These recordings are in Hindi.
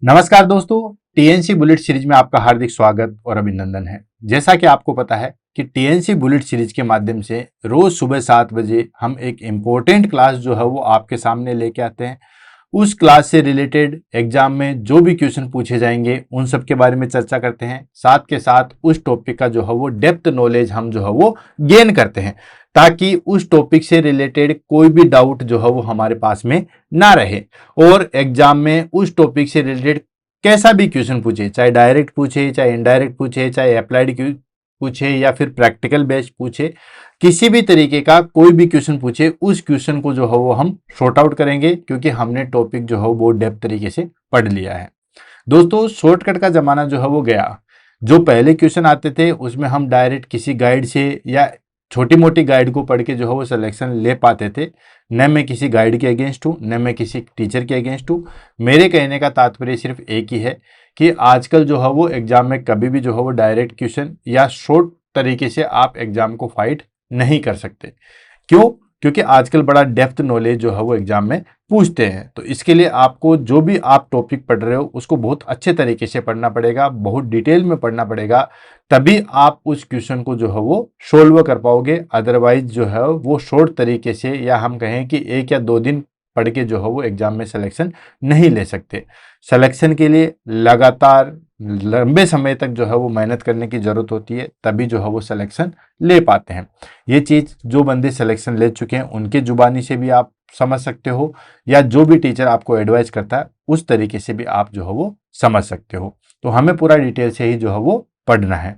नमस्कार दोस्तों, टीएनसी बुलेट सीरीज में आपका हार्दिक स्वागत और अभिनंदन है। जैसा कि आपको पता है कि टीएनसी बुलेट सीरीज के माध्यम से रोज सुबह 7 बजे हम एक इम्पोर्टेंट क्लास जो है वो आपके सामने लेके आते हैं। उस क्लास से रिलेटेड एग्जाम में जो भी क्वेश्चन पूछे जाएंगे उन सब के बारे में चर्चा करते हैं। साथ के साथ उस टॉपिक का जो है वो डेप्थ नॉलेज हम जो है वो गेन करते हैं, ताकि उस टॉपिक से रिलेटेड कोई भी डाउट जो है वो हमारे पास में ना रहे और एग्जाम में उस टॉपिक से रिलेटेड कैसा भी क्वेश्चन पूछे, चाहे डायरेक्ट पूछे, चाहे इनडायरेक्ट पूछे, चाहे अप्लाइड पूछे या फिर प्रैक्टिकल बेस्ड पूछे, किसी भी तरीके का कोई भी क्वेश्चन पूछे, उस क्वेश्चन को जो है वो हम शॉर्ट आउट करेंगे, क्योंकि हमने टॉपिक जो है वो डेप्थ तरीके से पढ़ लिया है। दोस्तों, शॉर्टकट का जमाना जो है वो गया। जो पहले क्वेश्चन आते थे उसमें हम डायरेक्ट किसी गाइड से या छोटी मोटी गाइड को पढ़ के जो है वो सिलेक्शन ले पाते थे। न मैं किसी गाइड के अगेंस्ट हूँ, न मैं किसी टीचर के अगेंस्ट हूँ। मेरे कहने का तात्पर्य सिर्फ एक ही है कि आजकल जो है वो एग्जाम में कभी भी जो है वो डायरेक्ट क्वेश्चन या शॉर्ट तरीके से आप एग्जाम को फाइट नहीं कर सकते। क्यों? क्योंकि आजकल बड़ा डेप्थ नॉलेज जो है वो एग्जाम में पूछते हैं। तो इसके लिए आपको जो भी आप टॉपिक पढ़ रहे हो उसको बहुत अच्छे तरीके से पढ़ना पड़ेगा, बहुत डिटेल में पढ़ना पड़ेगा, तभी आप उस क्वेश्चन को जो है वो सोल्व कर पाओगे। अदरवाइज जो है वो शॉर्ट तरीके से, या हम कहें कि 1 या 2 दिन पढ़ के जो है वो एग्जाम में सिलेक्शन नहीं ले सकते। सिलेक्शन के लिए लगातार लंबे समय तक जो है वो मेहनत करने की जरूरत होती है, तभी जो है वो सिलेक्शन ले पाते हैं। ये चीज जो बंदे सिलेक्शन ले चुके हैं उनके जुबानी से भी आप समझ सकते हो, या जो भी टीचर आपको एडवाइस करता है उस तरीके से भी आप जो है वो समझ सकते हो। तो हमें पूरा डिटेल से ही जो है वो पढ़ना है।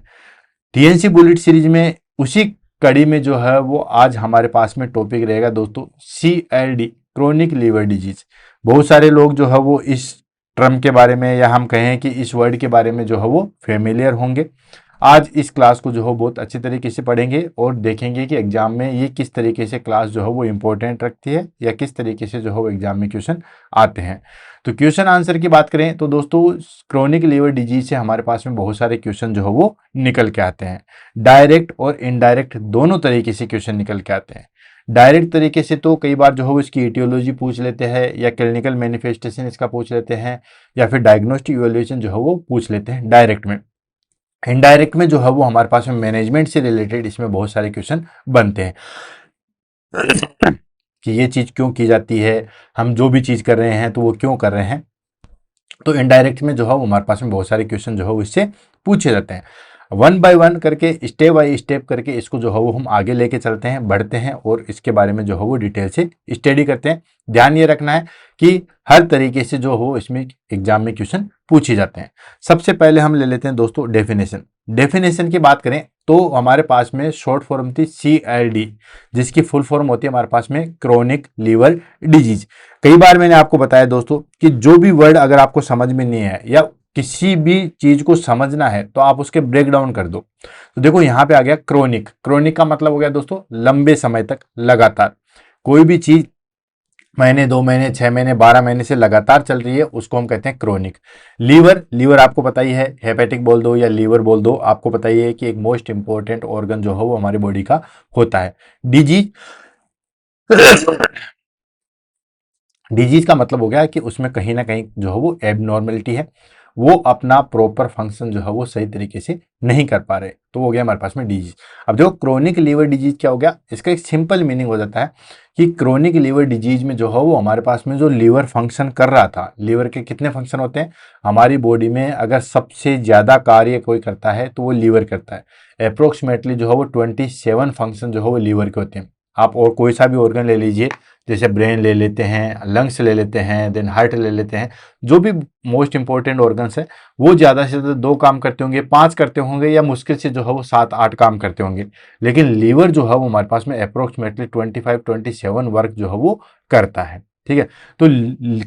टीएनसी बुलेट सीरीज में उसी कड़ी में जो है वो आज हमारे पास में टॉपिक रहेगा दोस्तों, CLD, क्रोनिक लीवर डिजीज। बहुत सारे लोग जो है वो इस टर्म के बारे में, या हम कहें कि इस वर्ड के बारे में जो है वो फेमिलियर होंगे। आज इस क्लास को जो है बहुत अच्छी तरीके से पढ़ेंगे और देखेंगे कि एग्जाम में ये किस तरीके से क्लास जो है वो इंपॉर्टेंट रखती है, या किस तरीके से जो है वो एग्जाम में क्वेश्चन आते हैं। तो क्वेश्चन आंसर की बात करें तो दोस्तों, क्रोनिक लीवर डिजीज से हमारे पास में बहुत सारे क्वेश्चन जो है वो निकल के आते हैं। डायरेक्ट और इनडायरेक्ट दोनों तरीके से क्वेश्चन निकल के आते हैं। डायरेक्ट तरीके से तो कई बार जो है वो इसकी एटियोलॉजी पूछ लेते हैं, या क्लिनिकल मैनिफेस्टेशन इसका पूछ लेते हैं, या फिर डायग्नोस्टिक इवैल्यूएशन जो है वो पूछ लेते हैं डायरेक्ट में। इनडायरेक्ट में जो है वो हमारे पास में मैनेजमेंट से रिलेटेड इसमें बहुत सारे क्वेश्चन बनते हैं कि ये चीज क्यों की जाती है, हम जो भी चीज कर रहे हैं तो वो क्यों कर रहे हैं। तो इनडायरेक्ट में जो है वो हमारे पास में बहुत सारे क्वेश्चन जो है वो इससे पूछे जाते हैं। वन बाय वन करके, स्टेप बाय स्टेप करके इसको जो है वो हम आगे लेके चलते हैं, बढ़ते हैं और इसके बारे में जो है वो डिटेल से स्टडी करते हैं। ध्यान ये रखना है कि हर तरीके से जो हो इसमें एग्जाम में क्वेश्चन पूछे जाते हैं। सबसे पहले हम ले लेते हैं दोस्तों डेफिनेशन। डेफिनेशन की बात करें तो हमारे पास में शॉर्ट फॉर्म थी CLD, जिसकी फुल फॉर्म होती है हमारे पास में क्रोनिक लीवर डिजीज। कई बार मैंने आपको बताया दोस्तों कि जो भी वर्ड अगर आपको समझ में नहीं है, या किसी भी चीज को समझना है, तो आप उसके ब्रेक डाउन कर दो। तो देखो यहाँ पे आ गया क्रोनिक। क्रोनिक का मतलब हो गया दोस्तों लंबे समय तक, लगातार। कोई भी चीज महीने, 2 महीने, 6 महीने, 12 महीने से लगातार चल रही है, उसको हम कहते हैं क्रोनिक। लीवर, लीवर आपको पता ही है, हेपेटिक बोल दो या लीवर बोल दो, आपको पता ही है कि एक मोस्ट इंपॉर्टेंट ऑर्गन जो है वो हमारी बॉडी का होता है। डिजीज, डिजीज का मतलब हो गया कि उसमें कहीं ना कहीं जो है वो एबनॉर्मलिटी है, वो अपना प्रॉपर फंक्शन जो है वो सही तरीके से नहीं कर पा रहे, तो हो गया हमारे पास में डिजीज। अब देखो क्रोनिक लीवर डिजीज क्या हो गया, इसका एक सिंपल मीनिंग हो जाता है कि क्रोनिक लीवर डिजीज में जो है वो हमारे पास में जो लीवर फंक्शन कर रहा था, लीवर के कितने फंक्शन होते हैं हमारी बॉडी में, अगर सबसे ज्यादा कार्य कोई करता है तो वो लीवर करता है। अप्रोक्सीमेटली जो है वो 27 फंक्शन जो है वो लीवर के होते हैं। आप और कोई सा भी ऑर्गन ले लीजिए, जैसे ब्रेन ले लेते हैं, लंग्स ले लेते हैं, देन हार्ट ले लेते हैं, जो भी मोस्ट इंपॉर्टेंट ऑर्गन्स है, वो ज़्यादा से ज़्यादा 2 काम करते होंगे, 5 करते होंगे, या मुश्किल से जो है वो 7-8 काम करते होंगे। लेकिन लीवर जो है वो हमारे पास में अप्रोक्सीमेटली 25-27 वर्क जो है वो करता है। ठीक है, तो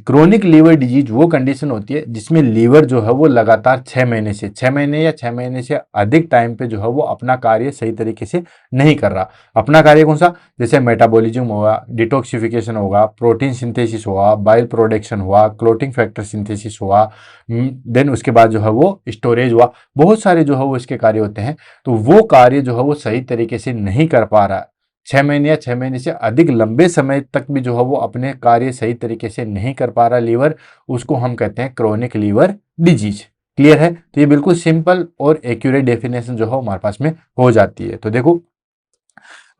क्रोनिक लीवर डिजीज वो कंडीशन होती है जिसमें लीवर जो है वो लगातार 6 महीने या 6 महीने से अधिक टाइम पे जो है वो अपना कार्य सही तरीके से नहीं कर रहा। अपना कार्य कौन सा, जैसे मेटाबॉलिज्म होगा, डिटॉक्सिफिकेशन होगा, प्रोटीन सिंथेसिस हुआ, बाइल प्रोडक्शन हुआ, क्लोटिंग फैक्टर सिंथेसिस हुआ, देन उसके बाद जो है वो स्टोरेज हुआ, बहुत सारे जो है वो इसके कार्य होते हैं। तो वो कार्य जो है वो सही तरीके से नहीं कर पा रहा, 6 महीने या 6 महीने से अधिक लंबे समय तक भी जो है वो अपने कार्य सही तरीके से नहीं कर पा रहा लीवर, उसको हम कहते हैं क्रोनिक लीवर डिजीज। क्लियर है? तो ये बिल्कुल सिंपल और एक्यूरेट डेफिनेशन जो है हमारे पास में हो जाती है। तो देखो,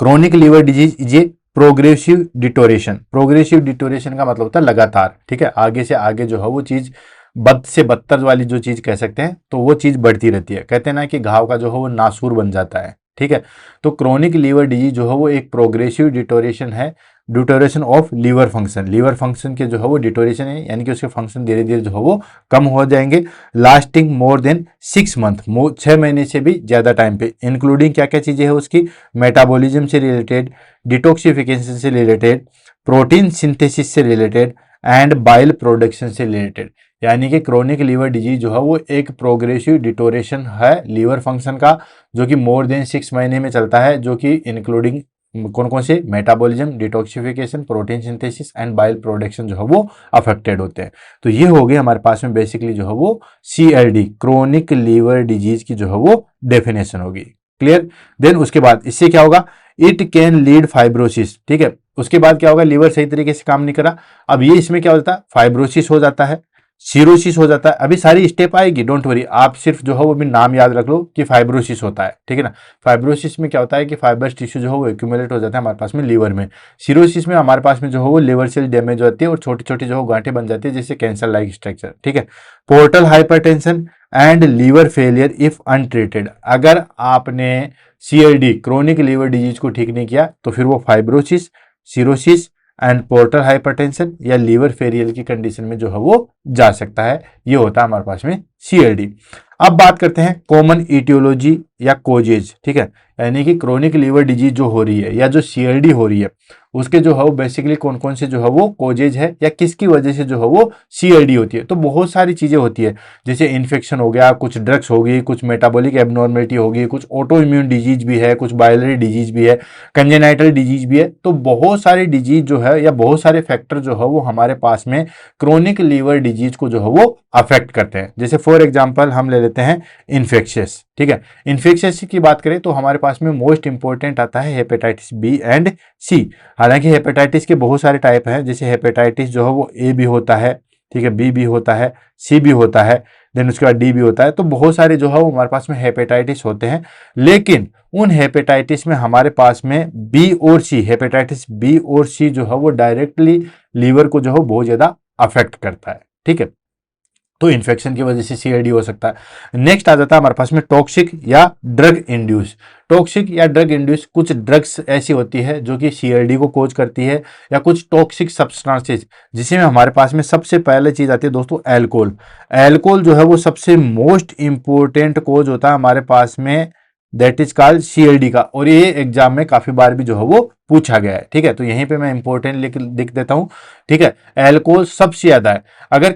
chronic liver disease is a progressive deterioration. Progressive deterioration का मतलब होता है लगातार, ठीक है, आगे से आगे जो है वो चीज बद से बदतर वाली जो चीज कह सकते हैं, तो वो चीज बढ़ती रहती है। कहते हैं ना कि घाव का जो है वो नासूर बन जाता है, ठीक है। तो क्रोनिक लीवर डिजीज जो है वो एक प्रोग्रेसिव डिटोरेशन है, deterioration of liver function. Liver function के जो है वो डिटोरेशन है, यानी कि उसके फंक्शन धीरे धीरे जो है वो कम हो जाएंगे, लास्टिंग मोर देन 6 मंथ, 6 महीने से भी ज्यादा टाइम पे। इंक्लूडिंग क्या क्या चीजें हैं उसकी, मेटाबॉलिज्म से रिलेटेड, डिटॉक्सिफिकेशन से रिलेटेड, प्रोटीन सिंथेसिस से रिलेटेड एंड बाइल प्रोडक्शन से रिलेटेड। यानी कि क्रोनिक लीवर डिजीज जो है वो एक प्रोग्रेसिव डिटोरेशन है लीवर फंक्शन का, जो कि मोर देन 6 महीने में चलता है, जो कि इंक्लूडिंग कौन कौन से, metabolism, detoxification, protein synthesis and bile production जो है वो अफेक्टेड होते हैं। तो ये हो गई हमारे पास में बेसिकली जो है वो CLD, क्रोनिक लीवर डिजीज की जो है वो डेफिनेशन होगी। क्लियर? देन उसके बाद इससे क्या होगा, इट कैन लीड फाइब्रोसिस, ठीक है। उसके बाद क्या होगा, लीवर सही तरीके से काम नहीं करा, अब ये इसमें क्या होता है, फाइब्रोसिस हो जाता है, सीरोसिस हो जाता है। अभी सारी स्टेप आएगी, डोंट वरी, आप सिर्फ जो है वो भी नाम याद रख लो कि फाइब्रोसिस होता है, ठीक है ना। फाइब्रोसिस में क्या होता है कि फाइब्रस टिश्यू जो है वो एक्यूमुलेट हो जाता है हमारे पास में लीवर में। सीरोसिस में हमारे पास में जो है वो लिवर सेल डैमेज होती है और छोटी छोटी जो है गांठें बन जाती है, जैसे कैंसर लाइक स्ट्रक्चर, ठीक है। Portal hypertension and liver failure if untreated. अगर आपने CLD, क्रोनिक लीवर डिजीज को ठीक नहीं किया, तो फिर वो fibrosis, cirrhosis and portal hypertension या लीवर फेलियर की कंडीशन में जो है वो जा सकता है। ये होता है हमारे पास में CLD। अब बात करते हैं कॉमन इटियोलॉजी या कोजेज, ठीक है। यानी कि क्रोनिक लीवर डिजीज जो हो रही है या जो CLD हो रही है, उसके जो है वो बेसिकली कौन कौन से जो है वो कोजेज है या किसकी वजह से जो है वो CLD होती है। तो बहुत सारी चीजें होती है, जैसे इन्फेक्शन हो गया, कुछ ड्रग्स हो गई, कुछ मेटाबॉलिक एबनॉर्मेलिटी हो गई, कुछ ऑटो इम्यून डिजीज भी है, कुछ बाइलरी डिजीज भी है, कंजेनाइटल डिजीज भी है। तो बहुत सारे डिजीज जो है या बहुत सारे फैक्टर जो है वो हमारे पास में क्रोनिक लीवर डिजीज को जो है वो अफेक्ट करते हैं। जैसे फॉर एग्जांपल हम ले लेते हैं इन्फेक्शियस, ठीक है। इन्फेक्शियस की बात करें तो हमारे पास में मोस्ट इंपॉर्टेंट आता है हेपेटाइटिस B एंड C। हालांकि हेपेटाइटिस के बहुत सारे टाइप हैं, जैसे हेपेटाइटिस जो है वो A भी होता है, ठीक है, B भी होता है, C भी होता है, देन उसके बाद D भी होता है। तो बहुत सारे जो है वो हमारे पास में हेपेटाइटिस होते हैं, लेकिन उन हेपेटाइटिस में हमारे पास में B और C, हेपेटाइटिस B और C जो है वो डायरेक्टली लीवर को जो है बहुत ज्यादा अफेक्ट करता है, ठीक है। तो इन्फेक्शन की वजह से CLD हो सकता है। नेक्स्ट आ जाता है हमारे पास में टॉक्सिक या ड्रग इंड्यूस। टॉक्सिक या ड्रग इंड्यूस, कुछ ड्रग्स ऐसी होती है जो कि CLD को कोज करती है, या कुछ टॉक्सिक सब्सटेंसेस, जिसमें हमारे पास में सबसे पहले चीज आती है दोस्तों एल्कोहल। एल्कोहल जो है वो सबसे मोस्ट इंपोर्टेंट कोज होता है हमारे पास में, दैट इज कॉल्ड CLD का, और ये एग्जाम में काफी बार भी जो है वो पूछा गया है, ठीक है। तो यहीं पे मैं इंपॉर्टेंट लिख देता हूं, ठीक है। एल्कोहल सबसे ज्यादा है। अगर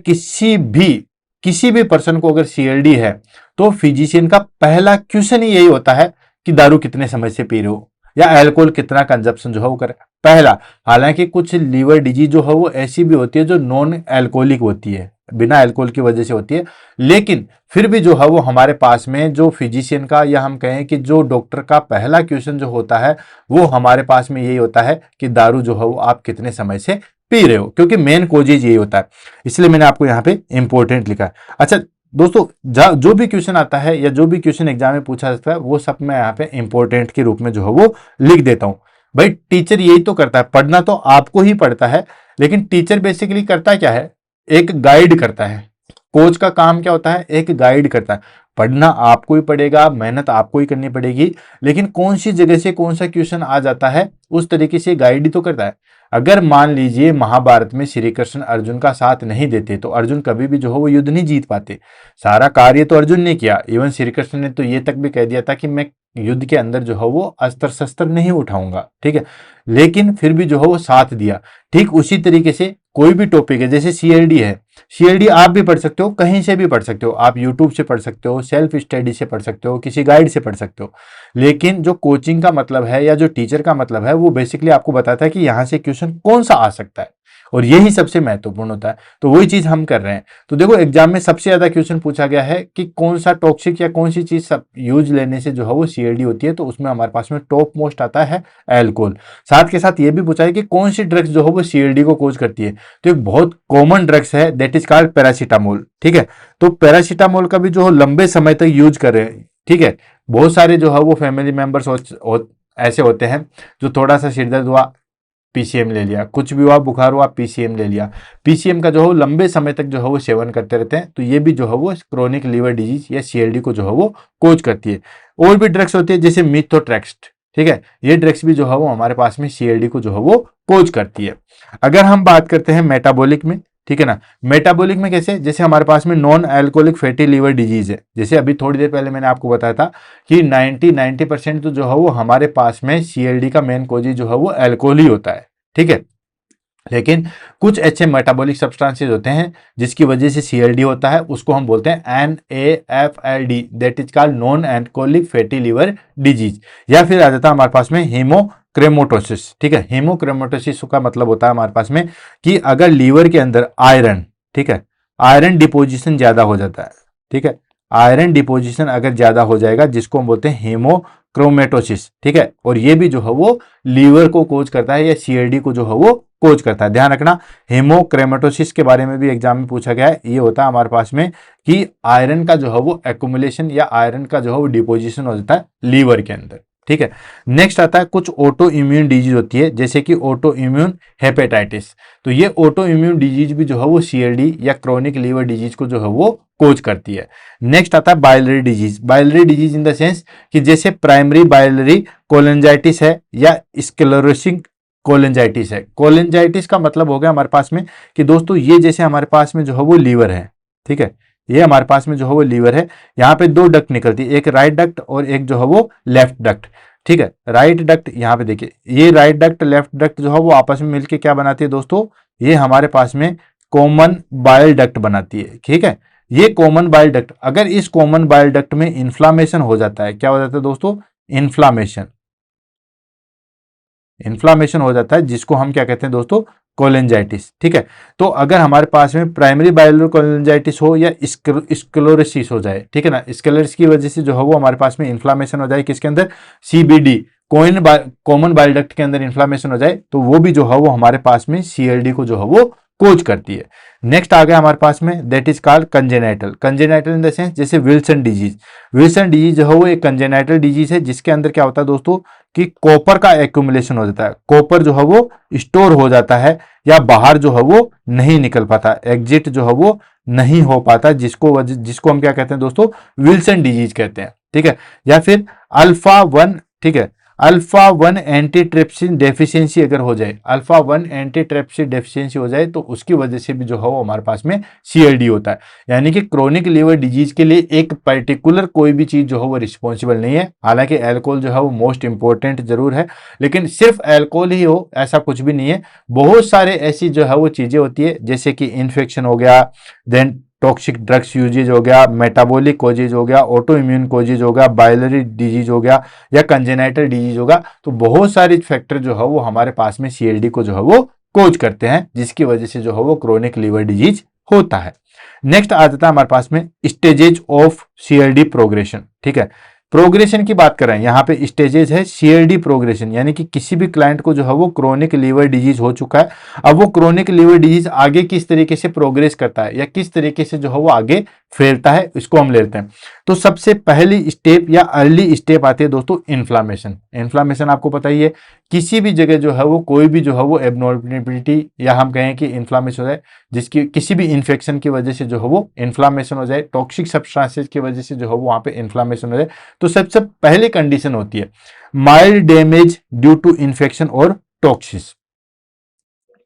किसी भी पर्सन को अगर CLD है, तो फिजिशियन का पहला क्वेश्चन ही यही होता है कि दारू कितने समय से पी रहे हो या अल्कोहल कितना कंजप्शन जो है वो करे, पहला। हालांकि कुछ लीवर डिजीज जो है वो ऐसी भी होती है जो नॉन अल्कोहलिक होती है, बिना अल्कोहल की वजह से होती है, लेकिन फिर भी जो है वो हमारे पास में जो फिजिशियन का या हम कहें कि जो डॉक्टर का पहला क्वेश्चन जो होता है वो हमारे पास में यही होता है कि दारू जो है वो आप कितने समय से पी रहे हो, क्योंकि मेन कोजेज यही होता है। इसलिए मैंने आपको यहाँ पे इंपॉर्टेंट लिखा है। अच्छा दोस्तों, जो भी क्वेश्चन आता है या जो भी क्वेश्चन एग्जाम में पूछा जाता है, वो सब मैं यहाँ पे इंपॉर्टेंट के रूप में जो है वो लिख देता हूँ। भाई टीचर यही तो करता है, पढ़ना तो आपको ही पड़ता है, लेकिन टीचर बेसिकली करता क्या है, एक गाइड करता है। कोच का काम क्या होता है, एक गाइड करता है। पढ़ना आपको ही पड़ेगा, मेहनत आपको ही करनी पड़ेगी, लेकिन कौन सी जगह से कौन सा क्वेश्चन आ जाता है उस तरीके से गाइड ही तो करता है। अगर मान लीजिए महाभारत में श्री कृष्ण अर्जुन का साथ नहीं देते तो अर्जुन कभी भी जो है वो युद्ध नहीं जीत पाते। सारा कार्य तो अर्जुन ने किया, इवन श्री कृष्ण ने तो ये तक भी कह दिया था कि मैं युद्ध के अंदर जो है वो अस्त्र शस्त्र नहीं उठाऊंगा, ठीक है, लेकिन फिर भी जो है वो साथ दिया। ठीक उसी तरीके से कोई भी टॉपिक है, जैसे CLD है, CLD आप भी पढ़ सकते हो, कहीं से भी पढ़ सकते हो, आप यूट्यूब से पढ़ सकते हो, सेल्फ स्टडी से पढ़ सकते हो, किसी गाइड से पढ़ सकते हो, लेकिन जो कोचिंग का मतलब है या जो टीचर का मतलब है वो बेसिकली आपको बताता है कि यहाँ से क्वेश्चन कौन सा आ सकता है, और यही सबसे महत्वपूर्ण होता है। तो वही चीज हम कर रहे हैं। तो देखो एग्जाम में सबसे ज्यादा क्वेश्चन पूछा गया है कि कौन सा टॉक्सिक या कौन सी चीज सब यूज लेने से जो है वो सीएलडी होती है, तो उसमें हमारे पास में टॉप मोस्ट आता है एल्कोहल। साथ के साथ ये भी पूछा है कि कौन सी ड्रग्स जो है वो सीएलडी को कोज करती है। तो एक बहुत कॉमन ड्रग्स है, दैट इज कॉल्ड पैरासीटामोल। ठीक है, तो पैरासीटामोल का भी जो है लंबे समय तक यूज कर रहे हैं। ठीक है, बहुत सारे जो है वो फैमिली मेंबर्स ऐसे होते हैं जो थोड़ा सा सिरदर्द हुआ पीसीएम ले लिया, कुछ भी हुआ बुखार हुआ पीसीएम ले लिया। पीसीएम का जो है वो लंबे समय तक जो है वो सेवन करते रहते हैं, तो ये भी जो है वो क्रोनिक लीवर डिजीज या सीएलडी को जो है वो कोज करती है। और भी ड्रग्स होती है जैसे मिथोट्रेक्स्ट। ठीक है, ये ड्रग्स भी जो है वो हमारे पास में सीएलडी को जो है वो कोज करती है। अगर हम बात करते हैं मेटाबॉलिक में, ठीक है ना, मेटाबॉलिक में कैसे, जैसे हमारे पास में non alcoholic fatty liver disease है, जैसे अभी थोड़ी देर पहले मैंने आपको बताया था कि 90% तो जो है वो हमारे पास में सीएलडी का मेन कोजी जो है वो अल्कोहल ही होता है। ठीक है, लेकिन कुछ ऐसे मेटाबॉलिक सब्सटेंसेस होते हैं जिसकी वजह से सीएलडी होता है, उसको हम बोलते हैं NAFLD, that is called non alcoholic fatty liver disease. या फिर आ जाता है हमारे पास में हीमोक्रेमेटोसिस। ठीक है, हीमोक्रेमेटोसिस का मतलब होता है हमारे पास में कि अगर लीवर के अंदर आयरन, ठीक है, आयरन डिपोजिशन ज्यादा हो जाता है। ठीक है, आयरन डिपोजिशन अगर ज्यादा हो जाएगा जिसको हम बोलते हैं हीमोक्रोमेटोसिस। ठीक है, और ये भी जो है वो लीवर को कोज करता है या सीएलडी को जो है वो कोज करता है। ध्यान रखना, हीमोक्रेमेटोसिस के बारे में भी एग्जाम में पूछा गया है। ये होता है हमारे पास में कि आयरन का जो है वो एक्युमुलेशन या आयरन का जो है वो डिपोजिशन हो जाता है लीवर के अंदर। ठीक है, नेक्स्ट आता है कुछ ऑटो इम्यून डिजीज होती है जैसे कि ऑटो इम्यून हेपेटाइटिस। तो ये ऑटो इम्यून डिजीज भी जो है वो सीएलडी या क्रोनिक लीवर डिजीज को जो है वो कोज करती है। नेक्स्ट आता है biliary disease. Biliary disease in the sense कि जैसे प्राइमरी बाइलरी कोलेंजाइटिस है या स्क्लेरोसिंग कोलेंजाइटिस है। कोलेंजाइटिस का मतलब हो गया हमारे पास में कि दोस्तों ये जैसे हमारे पास में जो है वो लीवर है। ठीक है, ये हमारे पास में जो है वो लीवर है, यहाँ पे दो डक्ट निकलती है, एक राइट डक्ट और एक जो है वो लेफ्ट डक्ट। ठीक है, राइट डक्ट यहाँ पे देखिए, ये राइट डक्ट लेफ्ट डक्ट जो है वो आपस में मिलके क्या बनाती है दोस्तों, ये हमारे पास में कॉमन बाइल डक्ट बनाती है। ठीक है, ये कॉमन बाइल डक्ट, अगर इस कॉमन बाइल डक्ट में इन्फ्लामेशन हो जाता है, क्या हो जाता है दोस्तों, इन्फ्लामेशन हो जाता है, जिसको हम क्या कहते हैं दोस्तों, कोलेंजाइटिस। ठीक है, तो अगर हमारे पास में प्राइमरी बाइलर कोलेंजाइटिस हो या स्क्लेरोसिस हो जाए, ठीक है ना, स्क्लेरोसिस की वजह से जो है वो हमारे पास में इन्फ्लामेशन हो जाए किसके अंदर, सीबीडी कॉमन बाइल डक्ट के अंदर इन्फ्लामेशन हो जाए, तो वो भी जो है वो हमारे पास में सीएलडी को जो है वो कोज करती है। नेक्स्ट आ गया हमारे पास में that is called congenital. Congenital in the sense जैसे विल्सन डिजीज। विल्सन डिजीज जो है वो एक कंजेनाइटल डिजीज है जिसके अंदर क्या होता है दोस्तों कि कॉपर का एक्यूमुलेशन हो जाता है। कॉपर जो है वो स्टोर हो जाता है या बाहर जो है वो नहीं निकल पाता, एग्जिट जो है वो नहीं हो पाता, जिसको हम क्या कहते हैं दोस्तों, विल्सन डिजीज कहते हैं। ठीक है, या फिर अल्फा 1, ठीक है, अल्फा 1 एंटीट्रिप्सिन डेफिशिएंसी अगर हो जाए, अल्फा 1 एंटीट्रिप्सिन डेफिशिएंसी हो जाए तो उसकी वजह से भी जो है वो हमारे पास में सीएलडी होता है। यानी कि क्रोनिक लीवर डिजीज के लिए एक पर्टिकुलर कोई भी चीज जो है वो रिस्पॉन्सिबल नहीं है। हालांकि अल्कोहल जो है वो मोस्ट इंपॉर्टेंट जरूर है, लेकिन सिर्फ अल्कोहल ही हो ऐसा कुछ भी नहीं है। बहुत सारे ऐसी जो है वो चीजें होती है जैसे कि इन्फेक्शन हो गया, देन टॉक्सिक ड्रग्स यूजेज हो गया, मेटाबॉलिक कोजेज हो गया, ऑटो इम्यून कोजेज हो गया, बाइलरी डिजीज हो गया या कंजेनाइटल डिजीज होगा। तो बहुत सारे फैक्टर जो है वो हमारे पास में सीएलडी को जो है वो कोज करते हैं, जिसकी वजह से जो है वो क्रोनिक लीवर डिजीज होता है। नेक्स्ट आ जाता है हमारे पास में स्टेजेज ऑफ सीएलडी प्रोग्रेशन। ठीक है, प्रोग्रेशन की बात कर रहे हैं, यहाँ पे स्टेजेस है सीएलडी प्रोग्रेशन, यानी कि किसी भी क्लाइंट को जो है वो क्रोनिक लीवर डिजीज हो चुका है, अब वो क्रोनिक लीवर डिजीज आगे किस तरीके से प्रोग्रेस करता है या किस तरीके से जो है वो आगे फैलता है, इसको हम लेते हैं। तो सबसे पहली स्टेप या अर्ली स्टेप आती है दोस्तों इन्फ्लामेशन। इन्फ्लामेशन आपको पता ही है, किसी भी जगह जो है वो कोई भी जो है वो एबनॉर्मेलिटी या हम कहें कि इन्फ्लामेशन हो जाए, जिसकी किसी भी इन्फेक्शन की वजह से जो है वो इन्फ्लामेशन हो जाए, टॉक्सिक सब्सटेंसेस की वजह से जो है वो वहां पे इन्फ्लामेशन हो जाए, तो सबसे पहली कंडीशन होती है mild damage due to infection और टॉक्सिस।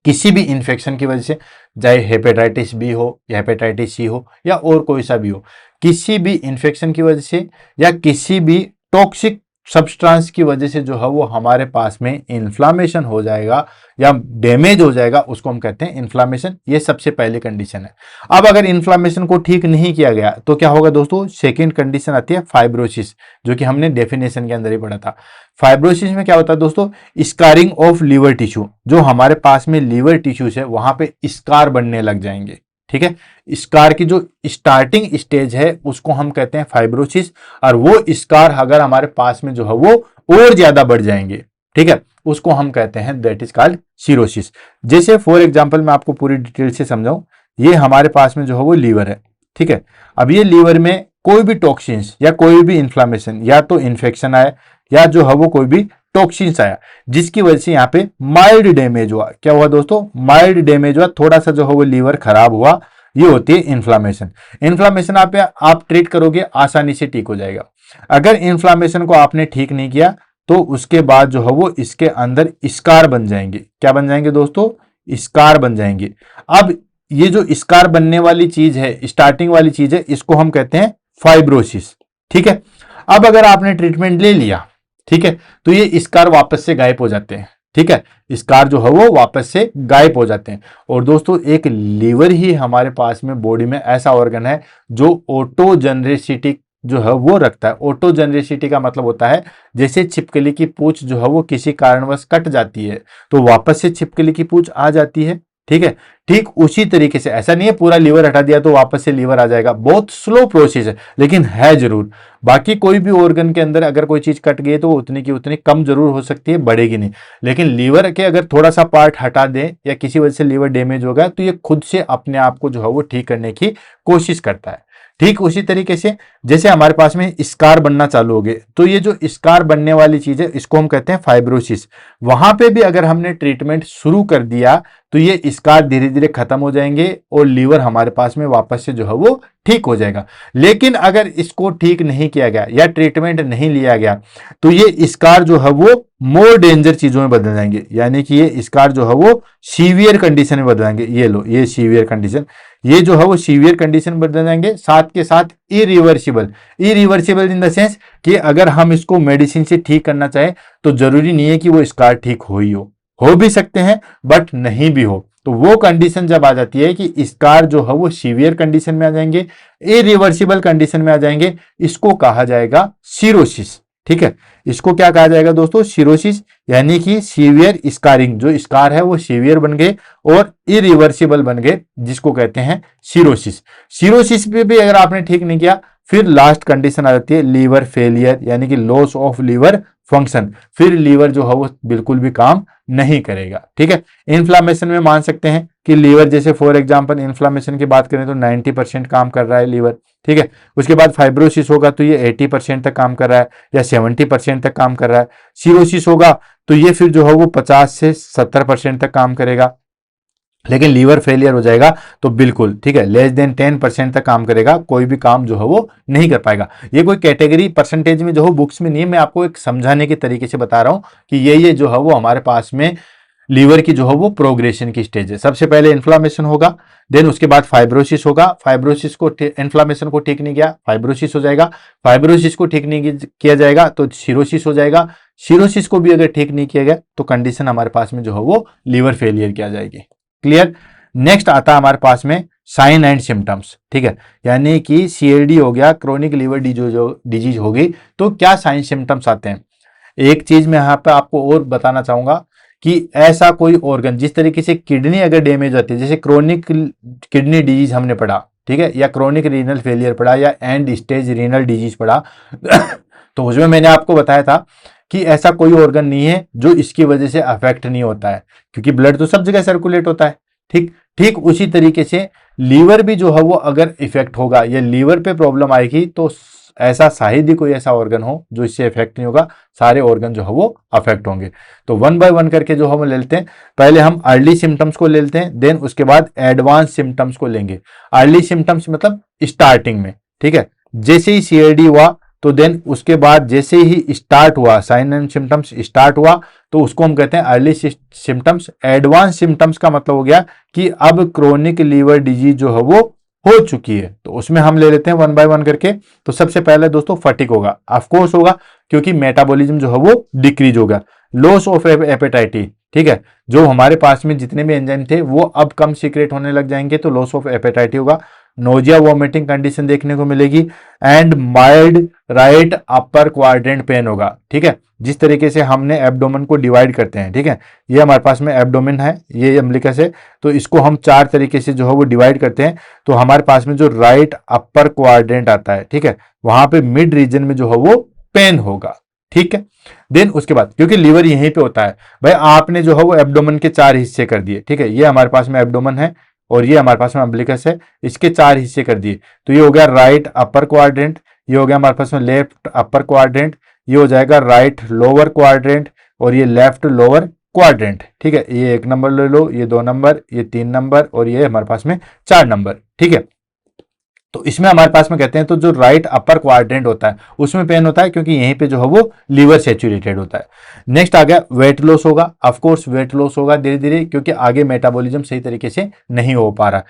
किसी भी इन्फेक्शन की वजह से, चाहे हेपेटाइटिस बी हो या हेपेटाइटिस सी हो या और कोई सा भी हो, किसी भी इन्फेक्शन की वजह से या किसी भी टॉक्सिक सब्सटेंस की वजह से जो है वो हमारे पास में इन्फ्लामेशन हो जाएगा या डैमेज हो जाएगा, उसको हम कहते हैं इन्फ्लामेशन। ये सबसे पहली कंडीशन है। अब अगर इन्फ्लामेशन को ठीक नहीं किया गया तो क्या होगा दोस्तों, सेकंड कंडीशन आती है फाइब्रोसिस, जो कि हमने डेफिनेशन के अंदर ही पढ़ा था। फाइब्रोसिस में क्या होता है दोस्तों, स्कारिंग ऑफ लीवर टिश्यू। जो हमारे पास में लीवर टिश्यूज है वहां पे स्कार बनने लग जाएंगे। ठीक है, स्कार की जो स्टार्टिंग स्टेज है उसको हम कहते हैं फाइब्रोसिस, और वो स्कार अगर हमारे पास में जो है वो और ज्यादा बढ़ जाएंगे, ठीक है, उसको हम कहते हैं दैट इज कॉल्ड सिरोसिस। जैसे फॉर एग्जांपल मैं आपको पूरी डिटेल से समझाऊं, ये हमारे पास में जो है वो लीवर है, ठीक है। अब ये लीवर में कोई भी टॉक्सिन्स या कोई भी इन्फ्लामेशन या तो इन्फेक्शन आया या जो है वो कोई भी टॉक्सिन्स आया, जिसकी वजह से यहाँ पे माइल्ड डैमेज हुआ। क्या हुआ दोस्तों, माइल्ड डैमेज हुआ, थोड़ा सा जो है वो लीवर खराब हुआ, ये होती है इन्फ्लामेशन। इन्फ्लामेशन आप ट्रीट करोगे आसानी से ठीक हो जाएगा। अगर इन्फ्लामेशन को आपने ठीक नहीं किया तो उसके बाद जो है वो इसके अंदर स्कार बन जाएंगे। क्या बन जाएंगे दोस्तों, स्कार बन जाएंगे। अब ये जो स्कार बनने वाली चीज है, स्टार्टिंग वाली चीज है, इसको हम कहते हैं फाइब्रोसिस। ठीक है, अब अगर आपने ट्रीटमेंट ले लिया, ठीक है, तो ये स्कार वापस से गायब हो जाते हैं। ठीक है, स्कार जो है वो वापस से गायब हो जाते हैं। और दोस्तों एक लीवर ही हमारे पास में बॉडी में ऐसा ऑर्गन है जो ऑटोजेनरेसिटी जो है वो रखता है। ऑटोजेनरेसिटी का मतलब होता है जैसे छिपकली की पूंछ जो है वो किसी कारणवश कट जाती है तो वापस से छिपकली की पूंछ आ जाती है। ठीक है, ठीक उसी तरीके से, ऐसा नहीं है पूरा लीवर हटा दिया तो वापस से लीवर आ जाएगा, बहुत स्लो प्रोसेस है लेकिन है जरूर। बाकी कोई भी ऑर्गन के अंदर अगर कोई चीज कट गई तो वो उतनी की उतनी कम जरूर हो सकती है, बढ़ेगी नहीं। लेकिन लीवर के अगर थोड़ा सा पार्ट हटा दें या किसी वजह से लीवर डैमेज हो गया तो ये खुद से अपने आप को जो है वो ठीक करने की कोशिश करता है। ठीक उसी तरीके से जैसे हमारे पास में स्कार बनना चालू हो गए तो ये जो स्कार बनने वाली चीज है इसको हम कहते हैं फाइब्रोसिस। वहां पे भी अगर हमने ट्रीटमेंट शुरू कर दिया तो ये स्कार धीरे धीरे खत्म हो जाएंगे और लीवर हमारे पास में वापस से जो है वो ठीक हो जाएगा। लेकिन अगर इसको ठीक नहीं किया गया या ट्रीटमेंट नहीं लिया गया तो ये स्कार जो है वो मोर डेंजर चीजों में बदल जाएंगे, यानी कि ये स्कार जो है वो सीवियर कंडीशन में बदल जाएंगे। ये लो, ये सीवियर कंडीशन, ये जो है वो सीवियर कंडीशन बदल जाएंगे, साथ के साथ irreversible. Irreversible in the sense कि अगर हम इसको मेडिसिन से ठीक करना चाहें तो जरूरी नहीं है कि वो स्कार ठीक हो भी सकते हैं बट नहीं भी हो। तो वो कंडीशन जब आ जाती है कि स्कार जो है वो सीवियर कंडीशन में आ जाएंगे, इरिवर्सिबल कंडीशन में आ जाएंगे, इसको कहा जाएगा सिरोसिस। ठीक है, इसको क्या कहा जाएगा दोस्तों, सिरोसिस, यानी कि सीवियर स्कारिंग। जो स्कार है वो सीवियर बन गए और इरिवर्सिबल बन गए, जिसको कहते हैं सिरोसिस। सिरोसिस पे भी अगर आपने ठीक नहीं किया फिर लास्ट कंडीशन आ जाती है लीवर फेलियर, यानी कि लॉस ऑफ लीवर फंक्शन। फिर लीवर जो है वो बिल्कुल भी काम नहीं करेगा। ठीक है, इन्फ्लामेशन में मान सकते हैं कि लीवर, जैसे फॉर एग्जांपल इन्फ्लामेशन की बात करें तो 90% काम कर रहा है लीवर। ठीक है, उसके बाद फाइब्रोसिस होगा तो ये 80% तक काम कर रहा है या 70% तक काम कर रहा है। सिरोसिस होगा तो ये फिर जो है वो 50 से 70% तक काम करेगा। लेकिन लीवर फेलियर हो जाएगा तो बिल्कुल, ठीक है, लेस देन 10% तक काम करेगा, कोई भी काम जो है वो नहीं कर पाएगा। ये कोई कैटेगरी परसेंटेज में जो है बुक्स में नहीं है, मैं आपको एक समझाने के तरीके से बता रहा हूं कि ये जो है वो हमारे पास में लीवर की जो है वो प्रोग्रेशन की स्टेज है। सबसे पहले इन्फ्लामेशन होगा, देन उसके बाद फाइब्रोसिस होगा। फाइब्रोसिस को, इन्फ्लामेशन को ठीक नहीं किया, फाइब्रोसिस हो जाएगा। फाइब्रोसिस को ठीक नहीं किया जाएगा तो सिरोसिस हो जाएगा। सिरोसिस को भी अगर ठीक नहीं किया गया तो कंडीशन हमारे पास में जो है वो लीवर फेलियर की आ जाएगी। क्लियर। नेक्स्ट आता है हमारे पास में साइन एंड सिम्टम्स। ठीक है, यानी कि सीएलडी हो गया, क्रोनिक लीवर डिजीज होगी, तो क्या साइन सिम्टम्स आते हैं। एक चीज मैं यहाँ पे आपको और बताना चाहूंगा कि ऐसा कोई ऑर्गन, जिस तरीके से किडनी अगर डैमेज होती है, जैसे क्रोनिक किडनी डिजीज हमने पढ़ा, ठीक है, या क्रोनिक रीनल फेलियर पढ़ा या एंड स्टेज रीनल डिजीज पढ़ा तो उसमें मैंने आपको बताया था कि ऐसा कोई ऑर्गन नहीं है जो इसकी वजह से अफेक्ट नहीं होता है, क्योंकि ब्लड तो सब जगह सर्कुलेट होता है। ठीक उसी तरीके से लीवर भी जो है वो अगर इफेक्ट होगा या लीवर पे प्रॉब्लम आएगी तो ऐसा शायद ही कोई ऐसा ऑर्गन हो जो इससे इफेक्ट नहीं होगा, सारे ऑर्गन जो है वो अफेक्ट होंगे। तो वन बाय वन करके जो हम ले लेते हैं, पहले हम अर्ली सिम्टम्स को ले लेते हैं, देन उसके बाद एडवांस सिम्टम्स को लेंगे। अर्ली सिम्टम्स मतलब स्टार्टिंग में, ठीक है, जैसे ही सीएलडी हुआ तो देन उसके बाद जैसे ही स्टार्ट हुआ, साइन एंड सिम्टम्स स्टार्ट हुआ तो उसको हम कहते हैं अर्ली सिम्टम्स। एडवांस सिम्टम्स का मतलब हो गया कि अब क्रोनिक लीवर डिजीज जो है वो हो चुकी है। तो उसमें हम ले लेते हैं वन बाय वन करके। तो सबसे पहले दोस्तों फटीग होगा, ऑफकोर्स होगा, क्योंकि मेटाबॉलिज्म जो है वो डिक्रीज होगा। लॉस ऑफ एपेटाइटी, ठीक है, जो हमारे पास में जितने भी एंजाइम थे वो अब कम सीक्रेट होने लग जाएंगे, तो लॉस ऑफ एपेटाइटी होगा। नोजिया वॉमिटिंग कंडीशन देखने को मिलेगी and mild right upper quadrant pen होगा, ठीक है। जिस तरीके से हमने एब्डोमेन को डिवाइड करते हैं, ठीक है, ये हमारे पास में एब्डोमेन है, ये अम्बिलिकस है, तो इसको हम चार तरीके से जो है वो डिवाइड करते हैं। तो हमारे पास में जो राइट अपर क्वाड्रेंट आता है, ठीक है, वहां पे मिड रीजन में जो है वो पेन होगा, ठीक है। देन उसके बाद क्योंकि लीवर यहीं पे होता है, भाई आपने जो है वो एब्डोमेन के चार हिस्से कर दिए, ठीक है, ये हमारे पास में एब्डोमेन है और ये हमारे पास में अम्बिलिकस है, इसके चार हिस्से कर दिए। तो ये हो गया राइट अपर क्वाड्रेंट, ये हो गया हमारे पास में लेफ्ट अपर क्वाड्रेंट, ये हो जाएगा राइट लोअर क्वाड्रेंट और ये लेफ्ट लोअर क्वाड्रेंट, ठीक है। ये 1 नंबर ले लो, ये 2 नंबर, ये 3 नंबर और ये हमारे पास में 4 नंबर, ठीक है। तो इसमें हमारे पास में कहते हैं तो जो राइट अपर क्वाड्रेंट होता है उसमें पेन होता है, क्योंकि यहीं पे जो है वो लीवर सेचुरेटेड होता है। नेक्स्ट आ गया वेट लॉस होगा, ऑफ कोर्स वेट लॉस होगा धीरे धीरे, क्योंकि आगे मेटाबॉलिज्म सही तरीके से नहीं हो पा रहा।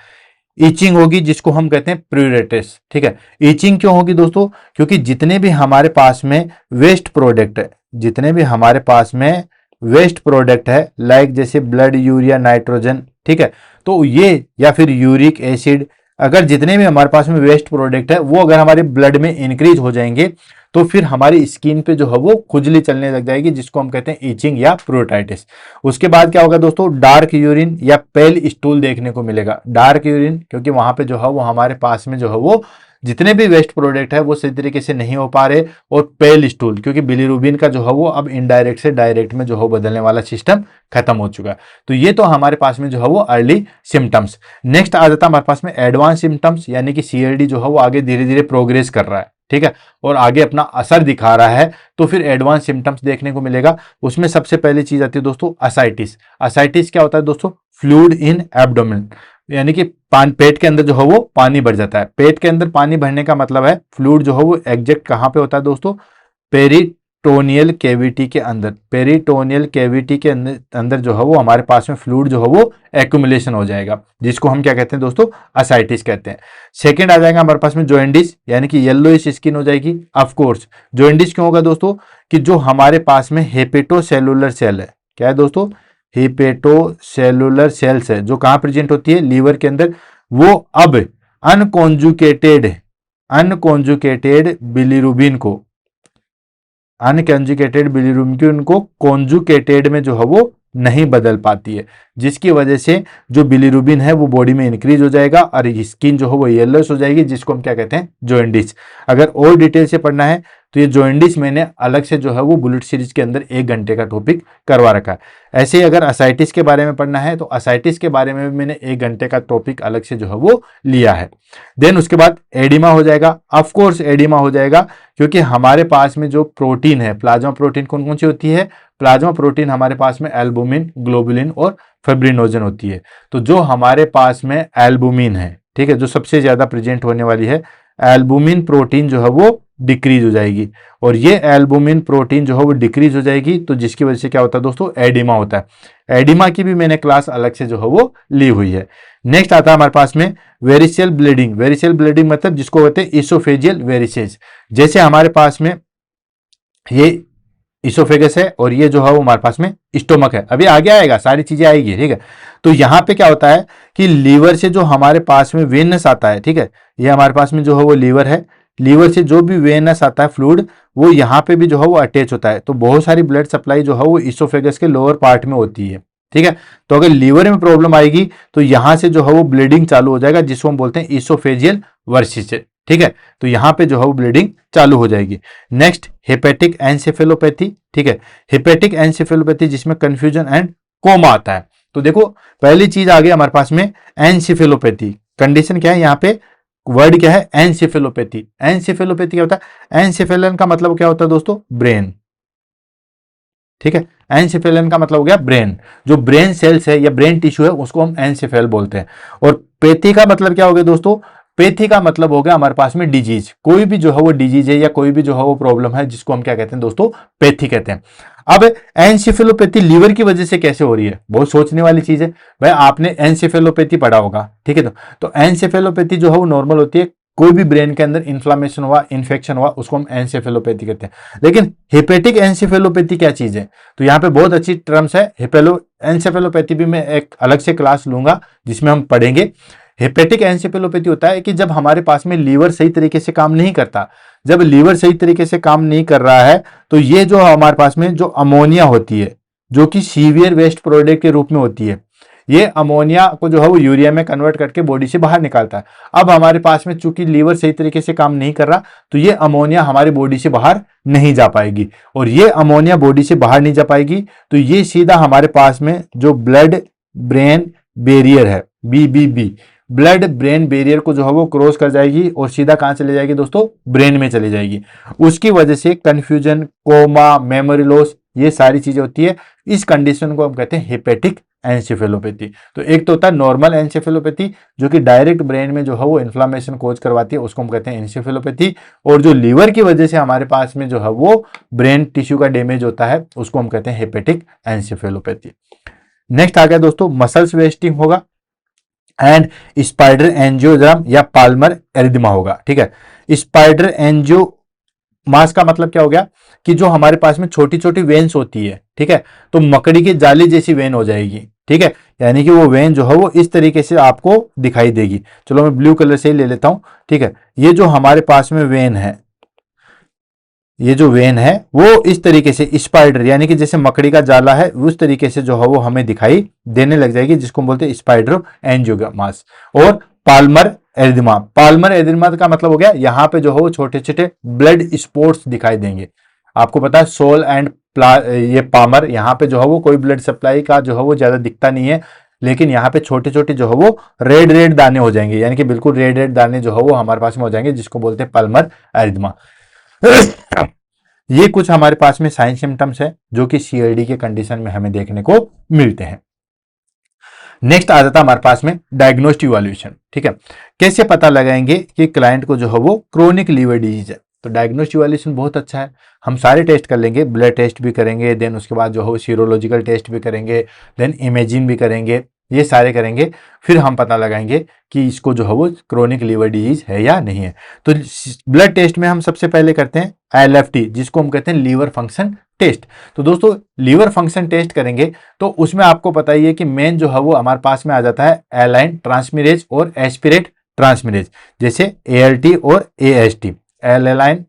ईचिंग होगी, जिसको हम कहते हैं प्यूरेटिस, ठीक है। ईचिंग क्यों होगी दोस्तों, क्योंकि जितने भी हमारे पास में वेस्ट प्रोडक्ट है, जितने भी हमारे पास में वेस्ट प्रोडक्ट है, लाइक जैसे ब्लड, यूरिया, नाइट्रोजन, ठीक है, तो ये या फिर यूरिक एसिड, अगर जितने भी हमारे पास में वेस्ट प्रोडक्ट है वो अगर हमारे ब्लड में इंक्रीज हो जाएंगे तो फिर हमारी स्किन पे जो है वो खुजली चलने लग जाएगी, जिसको हम कहते हैं ईचिंग या प्रोटाइटिस। उसके बाद क्या होगा दोस्तों, डार्क यूरिन या पेल स्टूल देखने को मिलेगा। डार्क यूरिन क्योंकि वहां पे जो है वो हमारे पास में जो है वो जितने भी वेस्ट प्रोडक्ट है वो सही तरीके से नहीं हो पा रहे, और पेल स्टूल क्योंकि बिलीरुबिन का जो है वो अब इनडायरेक्ट से डायरेक्ट में जो है बदलने वाला सिस्टम खत्म हो चुका है। तो ये तो हमारे पास में जो है वो अर्ली सिम्टम्स। नेक्स्ट आ जाता है हमारे पास में एडवांस सिम्टम्स, यानी कि सीएलडी जो है वो आगे धीरे धीरे प्रोग्रेस कर रहा है, ठीक है, और आगे अपना असर दिखा रहा है, तो फिर एडवांस सिम्टम्स देखने को मिलेगा। उसमें सबसे पहली चीज आती है दोस्तों असाइटिस। असाइटिस क्या होता है दोस्तों, फ्लूइड इन एब्डोमेन, यानी कि पेट के अंदर जो है वो पानी भर जाता है। पेट के अंदर पानी भरने का मतलब है फ्लूइड जो है वो एग्जैक्ट कहां पे होता है दोस्तों, पेरिटोनियल कैविटी के अंदर। पेरिटोनियल कैविटी के अंदर जो है वो हमारे पास में फ्लूइड जो है वो एक्यूमुलेशन हो जाएगा, जिसको हम क्या कहते हैं दोस्तों, असाइटिस कहते हैं। सेकंड आ जाएगा हमारे पास में जॉइंडिस, यानी कि येलोइश स्किन हो जाएगी। ऑफ कोर्स जॉइंडिस क्यों होगा दोस्तों, कि जो हमारे पास में हेपेटोसेलुलर सेल है, क्या है दोस्तों, हेपेटोसेलुलर सेल्स है, जो कहां प्रेजेंट होती है, लीवर के अंदर, वो अब अनकॉन्जुकेटेड बिलीरुबिन को, अनकॉन्जुकेटेड बिलीरुबिन को कॉन्जुकेटेड में जो है वो नहीं बदल पाती है, जिसकी वजह से जो बिलीरुबिन है वो बॉडी में इंक्रीज हो जाएगा और स्किन जो है वो येलोइश हो जाएगी, जिसको हम क्या कहते हैं, जॉइंडिस। अगर और डिटेल से पढ़ना है तो ये जॉइंडिस मैंने अलग से जो है वो बुलेट सीरीज के अंदर 1 घंटे का टॉपिक करवा रखा है। ऐसे ही अगर असाइटिस के बारे में पढ़ना है तो असाइटिस के बारे में भी मैंने 1 घंटे का टॉपिक अलग से जो है वो लिया है। देन उसके बाद एडिमा हो जाएगा। ऑफ कोर्स एडिमा हो जाएगा क्योंकि हमारे पास में जो प्रोटीन है, प्लाज्मा प्रोटीन कौन कौन सी होती है, प्लाज्मा प्रोटीन हमारे पास में एल्बुमिन, ग्लोबुलिन और फाइब्रिनोजन होती है। तो जो हमारे पास में एल्बुमिन है, ठीक है, जो सबसे ज्यादा प्रेजेंट होने वाली है, एल्बुमिन प्रोटीन जो है वो डिक्रीज हो जाएगी, और ये एल्बुमिन प्रोटीन जो है वो डिक्रीज हो जाएगी, तो जिसकी वजह से क्या होता है दोस्तों, एडिमा होता है। एडिमा की भी मैंने क्लास अलग से जो है वो ली हुई है। नेक्स्ट आता है हमारे पास में वेरिसेल ब्लीडिंग। वेरिसेल ब्लीडिंग मतलब जिसको कहते हैं इसोफेजियल वेरिसेज। जैसे हमारे पास में ये इसोफेगस है और ये जो है वो हमारे पास में स्टोमक है, अभी आगे आएगा, सारी चीजें आएगी, ठीक है। तो यहाँ पे क्या होता है कि लीवर से जो हमारे पास में वेनस आता है, ठीक है, ये हमारे पास में जो है वो लीवर है, लीवर से जो भी वेनस आता है फ्लूइड, वो यहाँ पे भी जो है वो अटैच होता है। तो बहुत सारी ब्लड सप्लाई जो है वो इसोफेगस के लोअर पार्ट में होती है, ठीक है। तो अगर लीवर में प्रॉब्लम आएगी तो यहाँ से जो है वो ब्लीडिंग चालू हो जाएगा, जिसको हम बोलते हैं इसोफेजियल वर्सिस, ठीक है। तो यहाँ पे जो है वो ब्लीडिंग चालू हो जाएगी। नेक्स्ट हेपेटिक एनसेफेलोपैथी, ठीक है, हेपेटिक एनसेफेलोपैथी जिसमें कंफ्यूजन एंड कोमा आता है। तो देखो पहली चीज आ गई हमारे पास में एनसेफेलोपैथी। कंडीशन क्या है यहाँ पे, वर्ड क्या है, एनसेफेलोपैथी। एनसेफेलोपैथी क्या होता है, एनसेफेलन का मतलब क्या होता है दोस्तों, ब्रेन, ठीक है। एनसेफेलन का मतलब हो गया ब्रेन, जो ब्रेन सेल्स है या ब्रेन टिश्यू है उसको हम एनसेफेल बोलते हैं। और पैथी का मतलब क्या हो गया दोस्तों, पैथी का मतलब हो गया हमारे पास में डिजीज, कोई भी जो है वो डिजीज है या कोई भी जो है वो प्रॉब्लम है जिसको हम क्या कहते हैं दोस्तों, पैथी कहते हैं। अब एनसेफेलोपैथी लीवर की वजह से कैसे हो रही है, बहुत सोचने वाली चीज है भाई, आपने एनसेफेलोपैथी पढ़ा होगा, ठीक है। तो एनसेफेलोपैथी जो है वो नॉर्मल होती है, कोई भी ब्रेन के अंदर इन्फ्लामेशन हुआ, इन्फेक्शन हुआ, उसको हम एनसेफेलोपैथी कहते हैं। लेकिन हेपेटिक एनसेफेलोपैथी क्या चीज है, तो यहाँ पे बहुत अच्छी टर्म्स है। एनसेफेलोपैथी भी मैं एक अलग से क्लास लूंगा जिसमें हम पढ़ेंगे। हेपेटिक एनसेफेलोपैथी होता है कि जब हमारे पास में लीवर सही तरीके से काम नहीं करता, जब लीवर सही तरीके से काम नहीं कर रहा है, तो ये जो हमारे पास में जो अमोनिया होती है, जो कि सीवियर वेस्ट प्रोडक्ट के रूप में होती है, ये अमोनिया को जो है वो यूरिया में कन्वर्ट करके बॉडी से बाहर निकालता है। अब हमारे पास में चूंकि लीवर सही तरीके से काम नहीं कर रहा, तो ये अमोनिया हमारी बॉडी से बाहर नहीं जा पाएगी, और ये अमोनिया बॉडी से बाहर नहीं जा पाएगी तो ये सीधा हमारे पास में जो ब्लड ब्रेन बैरियर है, BBB, ब्लड ब्रेन बैरियर को जो है वो क्रॉस कर जाएगी और सीधा कहां चले जाएगी दोस्तों, ब्रेन में चली जाएगी। उसकी वजह से कंफ्यूजन, कोमा, मेमोरी लॉस, ये सारी चीजें होती है। इस कंडीशन को हम कहते हैं हेपेटिक एनसेफेलोपैथी। तो एक तो होता है नॉर्मल एनसेफेलोपैथी जो कि डायरेक्ट ब्रेन में जो है वो इन्फ्लामेशन कोज करवाती है, उसको हम कहते हैं एनसेफेलोपैथी। और जो लीवर की वजह से हमारे पास में जो है वो ब्रेन टिश्यू का डैमेज होता है, उसको हम कहते हैं हेपेटिक एनसेफेलोपैथी। नेक्स्ट आ गया दोस्तों, मसल्स वेस्टिंग होगा एंड स्पाइडर एंजियोग्राम या पाल्मर एरिथमा होगा, ठीक है। स्पाइडर एंजियो मास का मतलब क्या हो गया कि जो हमारे पास में छोटी छोटी वेन्स होती है, ठीक है, तो मकड़ी की जाली जैसी वेन हो जाएगी, ठीक है, यानी कि वो वेन जो है वो इस तरीके से आपको दिखाई देगी। चलो मैं ब्लू कलर से ही ले लेता हूं, ठीक है। ये जो हमारे पास में वेन है, ये जो वेन है वो इस तरीके से स्पाइडर यानी कि जैसे मकड़ी का जाला है उस तरीके से जो है वो हमें दिखाई देने लग जाएगी, जिसको हम बोलते हैं स्पाइडर एंजियोमास। और पाल्मर एरिथमा, पाल्मर एरिथमा का मतलब हो गया यहाँ पे जो है वो छोटे छोटे ब्लड स्पॉट्स दिखाई देंगे। आपको पता है सोल एंड ये पामर, यहाँ पे जो है वो कोई ब्लड सप्लाई का जो है वो ज्यादा दिखता नहीं है, लेकिन यहाँ पे छोटे छोटे जो है वो रेड रेड दाने हो जाएंगे, यानी कि बिल्कुल रेड रेड दाने जो है वो हमारे पास में हो जाएंगे, जिसको बोलते हैं पाल्मर एरिथमा। ये कुछ हमारे पास में साइन सिम्टम्स है जो कि CID के कंडीशन में हमें देखने को मिलते हैं। नेक्स्ट आ जाता है हमारे पास में डायग्नोस्टिक इवैल्यूएशन, ठीक है। कैसे पता लगाएंगे कि क्लाइंट को जो है वो क्रोनिक लीवर डिजीज है, तो डायग्नोस्टिक इवैल्यूएशन बहुत अच्छा है। हम सारे टेस्ट कर लेंगे, ब्लड टेस्ट भी करेंगे, देन उसके बाद जो है सीरोलॉजिकल टेस्ट भी करेंगे, देन इमेजिंग भी करेंगे, ये सारे करेंगे, फिर हम पता लगाएंगे कि इसको जो है वो क्रोनिक लीवर डिजीज है या नहीं है। तो ब्लड टेस्ट में हम सबसे पहले करते हैं LFT, जिसको हम कहते हैं लीवर फंक्शन टेस्ट। तो दोस्तों लीवर फंक्शन टेस्ट करेंगे तो उसमें आपको पता ही है कि मेन जो है वो हमारे पास में आ जाता है एलाइन ट्रांसमिरेज और एस्पिरेट ट्रांसमिरेज, जैसे ALT और AST, एलाइन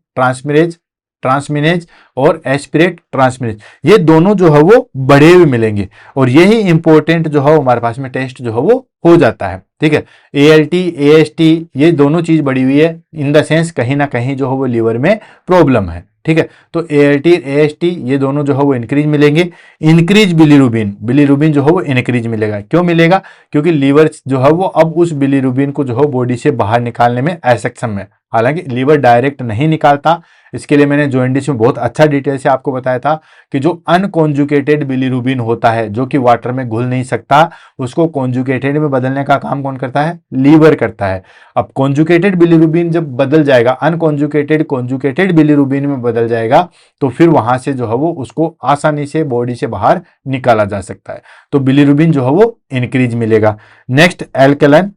ट्रांसमिनेज और एस्पिरेट ट्रांसमिनेज, ये दोनों जो है वो बढ़े हुए मिलेंगे, और यही इंपॉर्टेंट जो है हमारे पास में टेस्ट जो है वो हो जाता है, ठीक है। ALT AST ये दोनों चीज बढ़ी हुई है, इन द सेंस कहीं ना कहीं जो है वो लीवर में प्रॉब्लम है, ठीक है। तो ALT AST ये दोनों जो है वो इंक्रीज मिलेंगे। इंक्रीज बिलीरुबिन जो है वो इंक्रीज मिलेगा। क्यों मिलेगा? क्योंकि लीवर जो है वो अब उस बिलीरुबिन को जो है बॉडी से बाहर निकालने में असक्षम है। हालांकि लीवर डायरेक्ट नहीं निकालता, इसके लिए मैंने जॉइंटिस में बहुत अच्छा डिटेल से आपको बताया था कि जो अनकॉन्जुगेटेड बिलीरुबिन होता है जो कि वाटर में घुल नहीं सकता, उसको कॉन्जुगेटेड में बदलने का काम कौन करता है? लीवर करता है। अब कॉन्जुगेटेड बिलीरुबिन जब बदल जाएगा, कॉन्जुगेटेड बिलीरुबिन में बदल जाएगा, तो फिर वहां से जो है वो उसको आसानी से बॉडी से बाहर निकाला जा सकता है। तो बिलीरुबिन जो है वो इंक्रीज मिलेगा। नेक्स्ट एल्कलन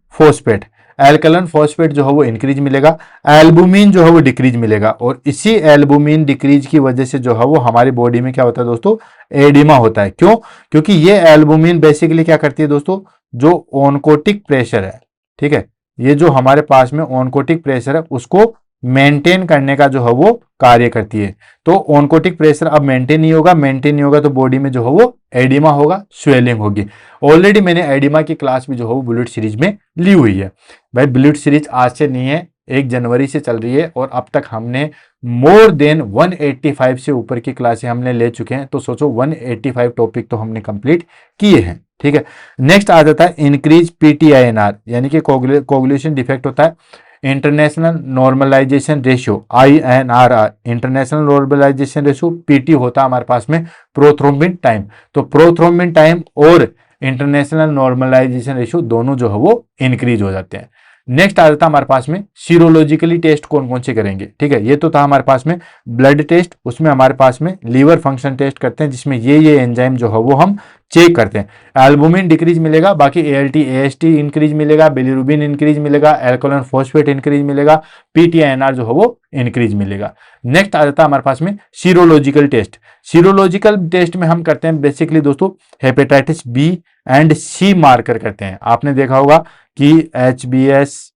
फॉस्फेट जो है वो इंक्रीज मिलेगा। एल्बुमिन जो है वो डिक्रीज मिलेगा, और इसी एल्बुमिन डिक्रीज की वजह से जो है वो हमारी बॉडी में क्या होता है दोस्तों? एडिमा होता है। क्यों? क्योंकि ये एल्बुमिन बेसिकली क्या करती है दोस्तों? जो ऑनकोटिक प्रेशर है, ठीक है, ये जो हमारे पास में ऑनकोटिक प्रेशर है उसको मेंटेन करने का जो है वो कार्य करती है। तो ऑनकोटिक प्रेशर अब मेंटेन नहीं होगा तो बॉडी में जो है वो एडिमा होगा, स्वेलिंग होगी। ऑलरेडी मैंने एडिमा की क्लास भी जो है वो बुलेट सीरीज में ली हुई है। भाई बुलेट सीरीज आज से नहीं है, 1 जनवरी से चल रही है, और अब तक हमने मोर देन 185 से ऊपर की क्लासें हमने ले चुके हैं। तो सोचो 185 टॉपिक तो हमने कंप्लीट किए हैं, ठीक है। नेक्स्ट आ जाता है इंक्रीज PTINR, यानी कि कोगुलेशन डिफेक्ट होता है। International normalisation ratio INR, international normalisation ratio, PT होता है हमारे पास में प्रोथ्रोम्बिन टाइम। तो प्रोथ्रोम्बिन टाइम और इंटरनेशनल नॉर्मलाइजेशन रेशियो दोनों जो है वो इंक्रीज हो जाते हैं। नेक्स्ट आ जाता है हमारे पास में सीरोलॉजिकली टेस्ट कौन कौन से करेंगे। ठीक है, ये तो था हमारे पास में ब्लड टेस्ट, उसमें हमारे पास में लीवर फंक्शन टेस्ट करते हैं जिसमें ये एंजाइम जो है वो हम चेक करते हैं। एल्बुमिन डिक्रीज मिलेगा, बाकी एएलटी एएसटी इंक्रीज मिलेगा, बिलिरुबिन इंक्रीज मिलेगा, एल्कोहल फॉस्फेट इंक्रीज मिलेगा, पीटीआईएनआर जो है वो इंक्रीज मिलेगा। नेक्स्ट आ जाता है हमारे पास में सीरोलॉजिकल टेस्ट। सीरोलॉजिकल टेस्ट में हम करते हैं बेसिकली दोस्तों hepatitis B and C marker करते हैं। आपने देखा होगा कि एच बी एस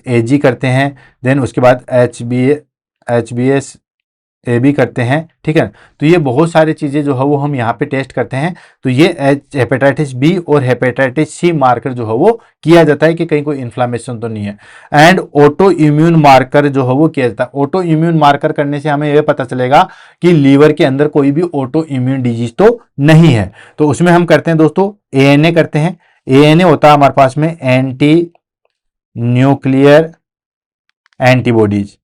एजी करते हैं, देन उसके बाद एच बी एस ए भी करते हैं। ठीक है, तो ये बहुत सारी चीज़ें जो है वो हम यहाँ पे टेस्ट करते हैं। तो ये हेपेटाइटिस बी और हेपेटाइटिस सी मार्कर जो है वो किया जाता है कि कहीं कोई इन्फ्लामेशन तो नहीं है। एंड ऑटो इम्यून मार्कर जो है वो किया जाता है। ऑटो इम्यून मार्कर करने से हमें यह पता चलेगा कि लीवर के अंदर कोई भी ऑटो इम्यून डिजीज तो नहीं है। तो उसमें हम करते हैं दोस्तों एएनए करते हैं। एएनए होता है हमारे पास में anti nuclear antibodies,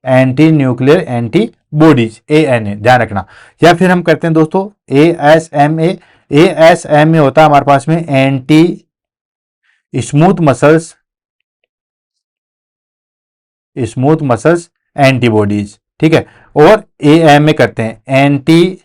anti nuclear antibodies ANA, ध्यान रखना। या फिर हम करते हैं दोस्तों एएसएमए। एएसएमए होता है हमारे पास में एंटी स्मूथ मसल्स एंटीबॉडीज। ठीक है, और एएमए करते हैं एंटी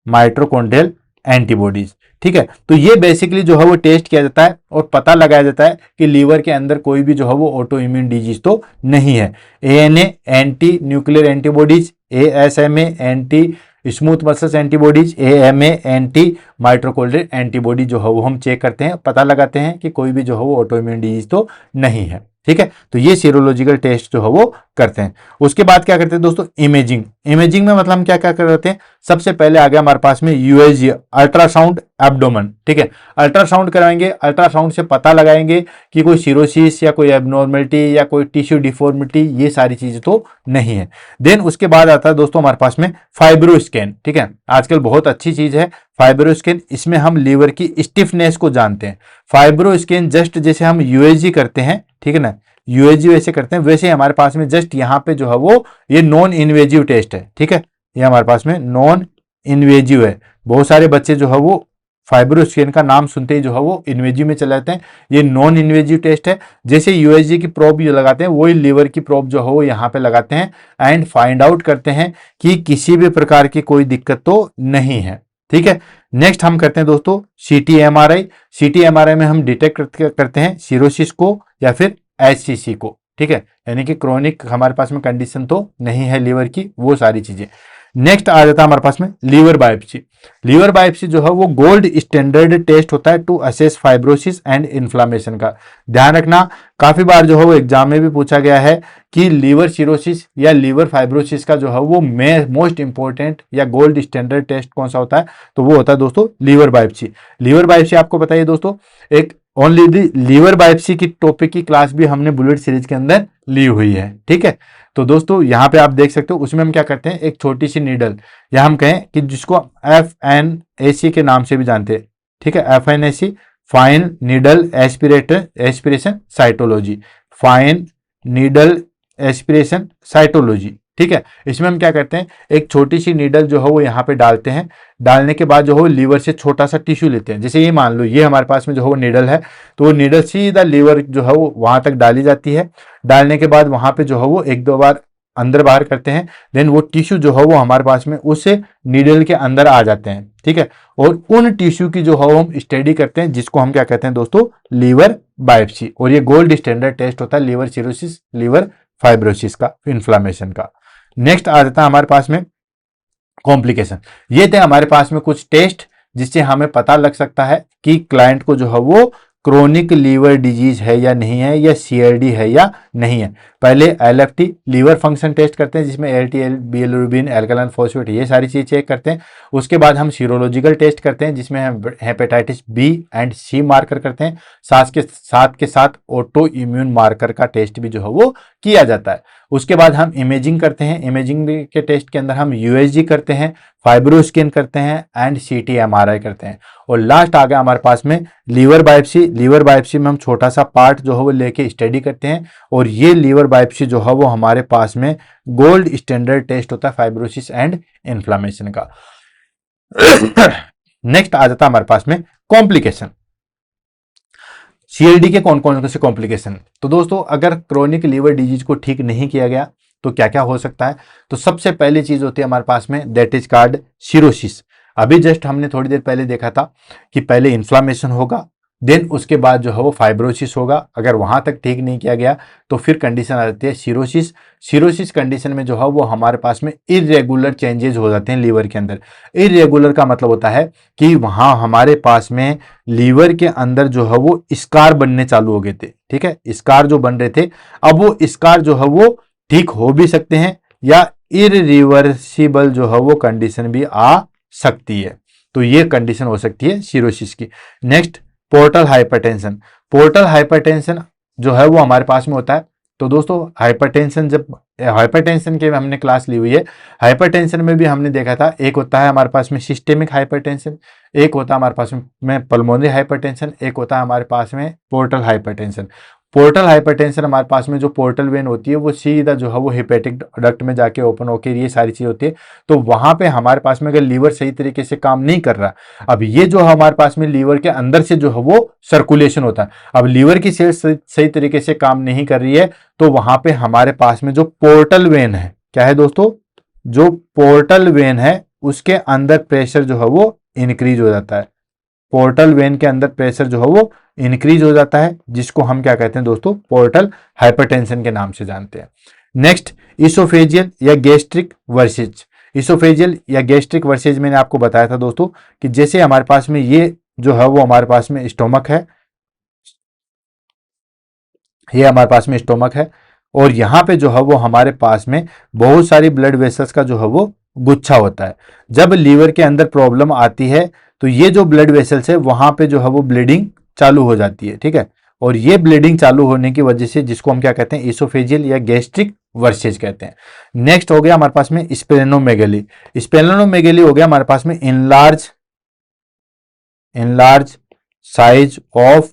माइटोकॉन्ड्रियल एंटीबॉडीज। ठीक है, तो ये बेसिकली जो है वो टेस्ट किया जाता है और पता लगाया जाता है कि लीवर के अंदर कोई भी जो है वो ऑटो इम्यून डिजीज तो नहीं है। ANA anti nuclear antibodies, ASMA anti smooth muscles antibodies, AMA anti mitochondrial antibody जो है वो हम चेक करते हैं, पता लगाते हैं कि कोई भी जो है वो ऑटो इम्यून डिजीज तो नहीं है। ठीक है, तो ये सीरोलॉजिकल टेस्ट जो है वो करते हैं। उसके बाद क्या करते हैं दोस्तों इमेजिंग। इमेजिंग में मतलब हम क्या क्या करते हैं, सबसे पहले आ गया हमारे पास में यूएसजी अल्ट्रासाउंड एब्डोमेन। ठीक है, अल्ट्रासाउंड कराएंगे, अल्ट्रासाउंड से पता लगाएंगे कि कोई सिरोसिस या कोई एबनॉर्मलिटी या कोई टिश्यू डिफॉर्मिटी ये सारी चीजें तो नहीं है। देन उसके बाद आता है दोस्तों हमारे पास में फाइब्रो स्कैन। ठीक है, आजकल बहुत अच्छी चीज है फाइब्रो स्कैन, इसमें हम लीवर की स्टिफनेस को जानते हैं। फाइब्रो स्कैन जस्ट जैसे हम यूएसजी करते हैं, ठीक है ना, यूएसजी वैसे करते हैं, वैसे हमारे पास में जस्ट यहाँ पे जो है वो ये नॉन इन्वेजिव टेस्ट है। ठीक है, ये हमारे पास में नॉन इन्वेजिव है। बहुत सारे बच्चे जो है वो फाइब्रो स्कैन का नाम सुनते ही जो है वो इन्वेजिव में चले जाते हैं। ये नॉन इन्वेजिव टेस्ट है, जैसे यूएसजी की प्रोब जो लगाते हैं वही लीवर की प्रोब जो है वो यहाँ पे लगाते हैं एंड फाइंड आउट करते हैं कि किसी भी प्रकार की कोई दिक्कत तो नहीं है। ठीक है, नेक्स्ट हम करते हैं दोस्तों सीटी एमआरआई। सीटी एमआरआई में हम डिटेक्ट करते हैं सिरोसिस को या फिर एचसीसी को। ठीक है, यानी कि क्रोनिक हमारे पास में कंडीशन तो नहीं है लीवर की, वो सारी चीजें। नेक्स्ट आ जाता है हमारे पास में लीवर बायोप्सी। लीवर बायोप्सी जो है वो गोल्ड स्टैंडर्ड टेस्ट होता है to assess fibrosis and inflammation का। ध्यान रखना, काफी बार जो है वो एग्जाम में भी पूछा गया है कि लीवर सिरोसिस या लीवर फाइब्रोसिस का जो है वो मोस्ट इंपॉर्टेंट या गोल्ड स्टैंडर्ड टेस्ट कौन सा होता है, तो वो होता है दोस्तों लीवर बायोप्सी। लीवर बायोप्सी आपको बताइए दोस्तों, एक ओनली दी लीवर बायोप्सी की टॉपिक की क्लास भी हमने बुलेट सीरीज के अंदर ली हुई है। ठीक है, तो दोस्तों यहाँ पे आप देख सकते हो, उसमें हम क्या करते हैं, एक छोटी सी नीडल या हम कहें कि जिसको FNAC के नाम से भी जानते हैं। ठीक है, FNAC fine needle aspiration cytology, fine needle aspiration cytology. ठीक है, इसमें हम क्या करते हैं, एक छोटी सी नीडल जो है वो यहाँ पे डालते हैं। डालने के बाद जो है लीवर से छोटा सा टिश्यू लेते हैं। जैसे ये मान लो ये हमारे पास में जो है वो नीडल है, तो वो नीडल सीधा लीवर जो है वो वहां तक डाली जाती है। डालने के बाद वहां पे जो है वो एक दो बार अंदर बाहर करते हैं, देन वो टिश्यू जो है वो हमारे पास में उस नीडल के अंदर आ जाते हैं। ठीक है, और उन टिश्यू की जो है वो हम स्टडी करते हैं, जिसको हम क्या कहते हैं दोस्तों, लीवर बायोप्सी। और ये गोल्ड स्टैंडर्ड टेस्ट होता है लीवर सिरोसिस, लीवर फाइब्रोसिस का, इन्फ्लामेशन का। नेक्स्ट आ जाता है हमारे पास में कॉम्प्लिकेशन। ये थे हमारे पास में कुछ टेस्ट जिससे हमें पता लग सकता है कि क्लाइंट को जो है वो क्रोनिक लीवर डिजीज है या नहीं है, या सीएलडी है या नहीं है। पहले एलएफटी लीवर फंक्शन टेस्ट करते हैं, जिसमें एलटीएल, बिलिरुबिन, एल्कलाइन फॉस्फेट ये सारी चीज़ चेक करते हैं। उसके बाद हम सीरोलॉजिकल टेस्ट करते हैं, जिसमें हम hepatitis B and C marker करते हैं। साथ के साथ ऑटो इम्यून मार्कर का टेस्ट भी जो है वो किया जाता है। उसके बाद हम इमेजिंग करते हैं। इमेजिंग के टेस्ट के अंदर हम यूएसजी करते हैं, फाइब्रो स्कैन करते हैं एंड सीटी एमआरआई करते हैं। और लास्ट आ गया हमारे पास में लीवर बायोप्सी। लीवर बायोप्सी में हम छोटा सा पार्ट जो है वो लेके स्टडी करते हैं, और ये लीवर बायोप्सी जो है वो हमारे पास में गोल्ड स्टैंडर्ड टेस्ट होता है फाइब्रोसिस एंड इन्फ्लामेशन का। नेक्स्ट आ जाता है हमारे पास में कॉम्प्लिकेशन। सीएलडी के कौन कौन से कॉम्प्लिकेशन। तो दोस्तों अगर क्रोनिक लीवर डिजीज को ठीक नहीं किया गया तो क्या क्या हो सकता है। तो सबसे पहली चीज होती है हमारे पास में दैट इज कॉल्ड सिरोसिस। अभी जस्ट हमने थोड़ी देर पहले देखा था कि पहले इन्फ्लामेशन होगा, देन उसके बाद जो है वो फाइब्रोसिस होगा। अगर वहां तक ठीक नहीं किया गया तो फिर कंडीशन आ जाती है सिरोसिस। सिरोसिस कंडीशन में जो है वो हमारे पास में इरेगुलर चेंजेस हो जाते हैं लीवर के अंदर। इरेगुलर का मतलब होता है कि वहां हमारे पास में लीवर के अंदर जो है वो स्कार बनने चालू हो गए थे। ठीक है, स्कार जो बन रहे थे, अब वो स्कार जो है वो ठीक हो भी सकते हैं या इरिवर्सिबल जो है वो कंडीशन भी आ सकती है। तो ये कंडीशन हो सकती है सिरोसिस की। Next portal hypertension. Portal hypertension जो है वो हमारे पास में होता है। तो दोस्तों हाइपरटेंशन, जब हाइपरटेंशन के हमने क्लास ली हुई है, हाइपरटेंशन में भी हमने देखा था एक होता है हमारे पास में सिस्टेमिक हाइपरटेंशन, एक होता है हमारे पास में पल्मोनरी हाइपरटेंशन, एक होता है हमारे पास में पोर्टल हाइपरटेंशन। पोर्टल हाइपरटेंशन हमारे पास में जो पोर्टल वेन होती है वो सीधा जो है वो हेपेटिक डक्ट में जाके ओपन होकर ये सारी चीज होती है। तो वहां पे हमारे पास में अगर लीवर सही तरीके से काम नहीं कर रहा, अब ये जो हमारे पास में लीवर के अंदर से जो है वो सर्कुलेशन होता है, अब लीवर की सेल्स सही तरीके से काम नहीं कर रही है तो वहां पे हमारे पास में जो पोर्टल वेन है, क्या है दोस्तों, जो पोर्टल वेन है उसके अंदर प्रेशर जो है वो इंक्रीज हो जाता है। पोर्टल वेन के अंदर प्रेशर जो है वो इंक्रीज हो जाता है, जिसको हम क्या कहते हैं दोस्तों, पोर्टल हाइपरटेंशन के नाम से जानते हैं। नेक्स्ट इसोफेजियल या गैस्ट्रिक वर्सेज। इसोफेजियल या गैस्ट्रिक वर्सेज मैंने आपको बताया था दोस्तों कि जैसे हमारे पास में ये जो है वो हमारे पास में स्टोमक है, ये हमारे पास में स्टोमक है और यहाँ पे जो है वो हमारे पास में बहुत सारी ब्लड वेसल्स का जो है वो गुच्छा होता है। जब लीवर के अंदर प्रॉब्लम आती है तो ये जो ब्लड वेसल्स है वहां पे जो है वो ब्लीडिंग चालू हो जाती है। ठीक है, और ये ब्लीडिंग चालू होने की वजह से जिसको हम क्या कहते हैं, इसोफेजियल या गैस्ट्रिक वर्सेज कहते हैं। नेक्स्ट हो गया हमारे पास में स्प्लेनोमेगेली। स्प्लेनोमेगेली हो गया हमारे पास में इनलार्ज साइज ऑफ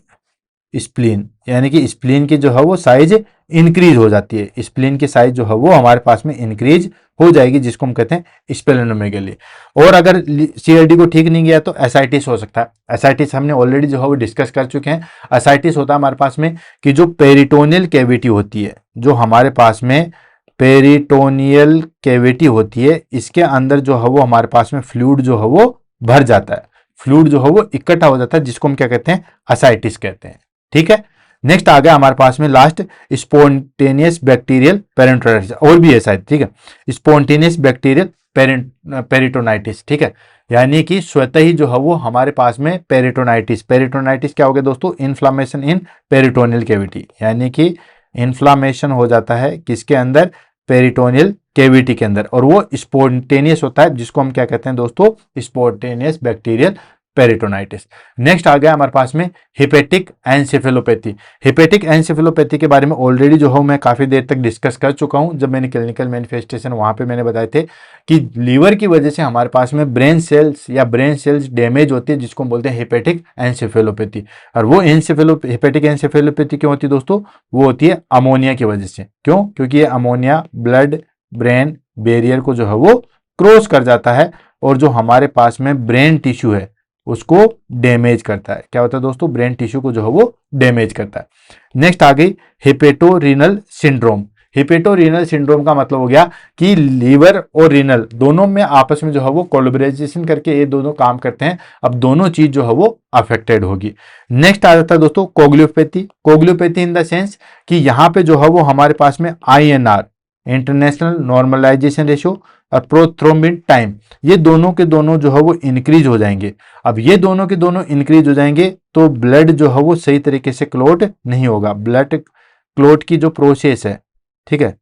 स्प्लीन, यानी कि स्प्लीन की जो है वो साइज इंक्रीज हो जाती है। स्प्लीन की साइज जो है वो हमारे पास में इंक्रीज हो जाएगी, जिसको हम कहते हैं स्प्लेनोमेगेली। और अगर सीएलडी को ठीक नहीं किया तो एसाइटिस हो सकता है। एसाइटिस हमने ऑलरेडी जो है वो डिस्कस कर चुके हैं। एसाइटिस होता है हमारे पास में कि जो पेरिटोनियल कैविटी होती है, जो हमारे पास में पेरिटोनियल कैविटी होती है, इसके अंदर जो है वो हमारे पास में फ्लूइड जो है वो भर जाता है, फ्लूइड जो है वो इकट्ठा हो जाता है, जिसको हम क्या कहते हैं, एसाइटिस कहते हैं। ठीक है, नेक्स्ट आ गया हमारे पास में लास्ट स्पॉन्टेनियस बैक्टीरियल पेरिटोनाइटिस, और भी ऐसा है। ठीक है, स्पॉन्टेनियस बैक्टीरियल पेरिटोनाइटिस। ठीक है, यानी कि स्वतः ही जो है वो हमारे पास में पेरिटोनाइटिस। पेरिटोनाइटिस क्या हो गया दोस्तों, इन्फ्लामेशन इन पेरिटोनियल कैविटी, यानी कि इन्फ्लामेशन हो जाता है किसके अंदर, पेरिटोनियल कैविटी के अंदर, और वो स्पॉन्टेनियस होता है, जिसको हम क्या कहते हैं दोस्तों, स्पॉन्टेनियस बैक्टीरियल पेरिटोनाइटिस। नेक्स्ट आ गया हमारे पास में हिपेटिक एनसेफेलोपैथी। हिपेटिक एनसेफेलोपैथी के बारे में ऑलरेडी जो है मैं काफी देर तक डिस्कस कर चुका हूं। जब मैंने क्लिनिकल मैनिफेस्टेशन वहां पे मैंने बताए थे कि लीवर की वजह से हमारे पास में ब्रेन सेल्स डैमेज होती है, जिसको हम बोलते हैं हिपेटिक एनसेफेलोपैथी। और वो हिपेटिक एनसेफेलोपैथी क्यों होती है दोस्तों, वो होती है अमोनिया की वजह से। क्यों, क्योंकि ये अमोनिया ब्लड ब्रेन बैरियर को जो है वो क्रॉस कर जाता है और जो हमारे पास में ब्रेन टिश्यू है उसको डैमेज करता है। क्या होता है दोस्तों, ब्रेन टिश्यू को जो है वो डैमेज करता है। नेक्स्ट आ गई हिपेटोरिनल सिंड्रोम। हिपेटोरिनल सिंड्रोम का मतलब हो गया कि लीवर और रीनल दोनों में आपस में जो है वो कोलैबोरेशन करके ये दोनों काम करते हैं, अब दोनों चीज जो है वो अफेक्टेड होगी। नेक्स्ट आ जाता है दोस्तों coagulopathy. Coagulopathy in the sense कि यहां पे जो है वो हमारे पास में INR, इंटरनेशनल नॉर्मलाइजेशन रेशियो, और प्रोथ्रोम्बिन टाइम, ये दोनों के दोनों जो है वो इंक्रीज हो जाएंगे। अब ये दोनों के दोनों इंक्रीज हो जाएंगे तो ब्लड जो है वो सही तरीके से क्लोट नहीं होगा। ब्लड क्लोट की जो प्रोसेस है, ठीक है,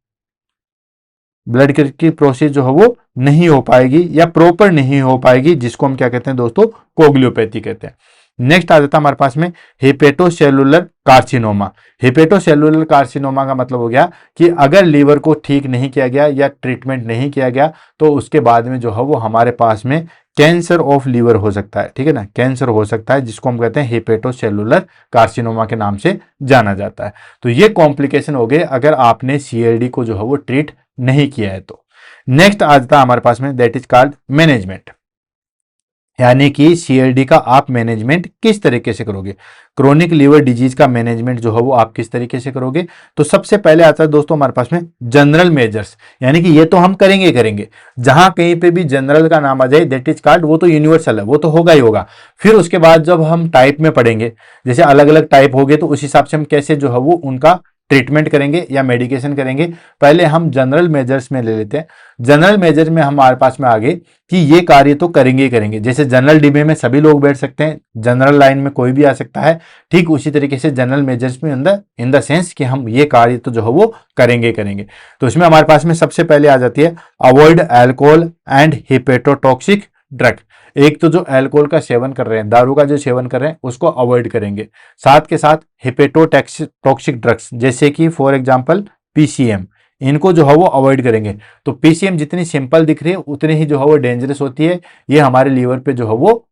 ब्लड की प्रोसेस जो है वो नहीं हो पाएगी या प्रॉपर नहीं हो पाएगी, जिसको हम क्या कहते हैं दोस्तों, कोगुलोपैथी कहते हैं। नेक्स्ट आ जाता है हमारे पास में हेपेटोसेलुलर कार्सिनोमा। हेपेटोसेलुलर कार्सिनोमा का मतलब हो गया कि अगर लीवर को ठीक नहीं किया गया या ट्रीटमेंट नहीं किया गया तो उसके बाद में जो है वो हमारे पास में कैंसर ऑफ लीवर हो सकता है। ठीक है ना, कैंसर हो सकता है, जिसको हम कहते हैं हेपेटोसेलुलर कार्सिनोमा के नाम से जाना जाता है। तो ये कॉम्प्लिकेशन हो गए अगर आपने CLD को जो है वो ट्रीट नहीं किया है तो। नेक्स्ट आ जाता है हमारे पास में दैट इज कॉल्ड मैनेजमेंट। यानी कि सीएलडी का आप मैनेजमेंट किस तरीके से करोगे, क्रोनिक लीवर डिजीज का मैनेजमेंट जो है वो आप किस तरीके से करोगे। तो सबसे पहले आता है दोस्तों हमारे पास में जनरल मेजर्स, यानी कि ये तो हम करेंगे करेंगे, जहां कहीं पे भी जनरल का नाम आ जाए दैट इज कॉल्ड, वो तो यूनिवर्सल है, वो तो होगा ही होगा। फिर उसके बाद जब हम टाइप में पढ़ेंगे, जैसे अलग अलग टाइप हो गए, तो उस हिसाब से हम कैसे जो है वो उनका ट्रीटमेंट करेंगे या मेडिकेशन करेंगे। पहले हम जनरल मेजर्स में ले लेते हैं। जनरल मेजर में हमारे पास में आगे कि ये कार्य तो करेंगे ही करेंगे, जैसे जनरल डिब्बे में सभी लोग बैठ सकते हैं, जनरल लाइन में कोई भी आ सकता है, ठीक उसी तरीके से जनरल मेजर्स में इन द सेंस कि हम ये कार्य तो जो है वो करेंगे करेंगे। तो इसमें हमारे पास में सबसे पहले आ जाती है avoid alcohol and hepatotoxic drug. एक तो जो अल्कोहल का सेवन कर रहे हैं, दारू का जो सेवन कर रहे हैं, उसको अवॉइड करेंगे। साथ के साथ हिपेटोटॉक्सिक ड्रग्स जैसे कि फॉर एग्जांपल पीसीएम, इनको जो है वो अवॉइड करेंगे। तो पीसीएम जितनी सिंपल दिख रही है उतनी ही जो है वो डेंजरस होती है, ये हमारे लीवर पे जो है वो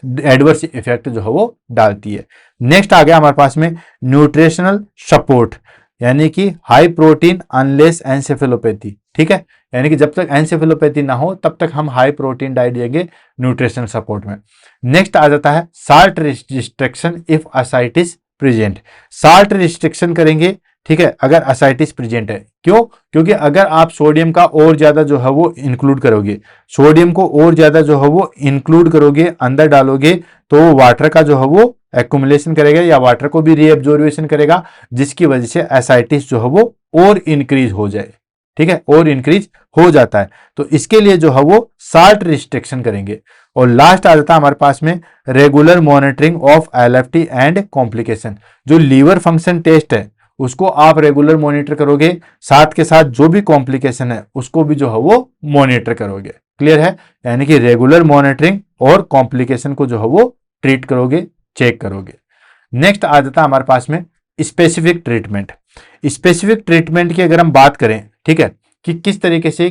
एडवर्स इफेक्ट जो है वो डालती है। नेक्स्ट आ गया हमारे पास में न्यूट्रिशनल सपोर्ट, यानी कि हाई प्रोटीन अनलेस एनसेफेलोपैथी, ठीक है, यानी कि जब तक एनसेफेलोपैथी ना हो तब तक हम हाई प्रोटीन डाइट देंगे न्यूट्रिशनल सपोर्ट में। नेक्स्ट आ जाता है salt restriction if ascites present, salt restriction करेंगे, ठीक है, अगर असाइटिस प्रेजेंट है। क्यों? क्योंकि अगर आप सोडियम का और ज्यादा जो है वो इंक्लूड करोगे, सोडियम को और ज्यादा जो है वो इंक्लूड करोगे, अंदर डालोगे, तो वाटर का जो है वो एक्युमुलेशन करेगा या वाटर को भी रीअब्जॉर्वेशन करेगा, जिसकी वजह से एसाइटिस जो है वो और इंक्रीज हो जाए, ठीक है, और इंक्रीज हो जाता है। तो इसके लिए जो है वो साल्ट रिस्ट्रिक्शन करेंगे। और लास्ट आ जाता है हमारे पास में regular monitoring of LFT and complication, जो लीवर फंक्शन टेस्ट है उसको आप रेगुलर मॉनिटर करोगे, साथ के साथ जो भी कॉम्प्लिकेशन है उसको भी जो है वो मॉनिटर करोगे। क्लियर है? यानी कि रेगुलर मॉनिटरिंग और कॉम्प्लिकेशन को जो है वो ट्रीट करोगे, चेक करोगे। नेक्स्ट आ जाता है हमारे पास में स्पेसिफिक ट्रीटमेंट। स्पेसिफिक ट्रीटमेंट की अगर हम बात करें, ठीक है, कि किस तरीके से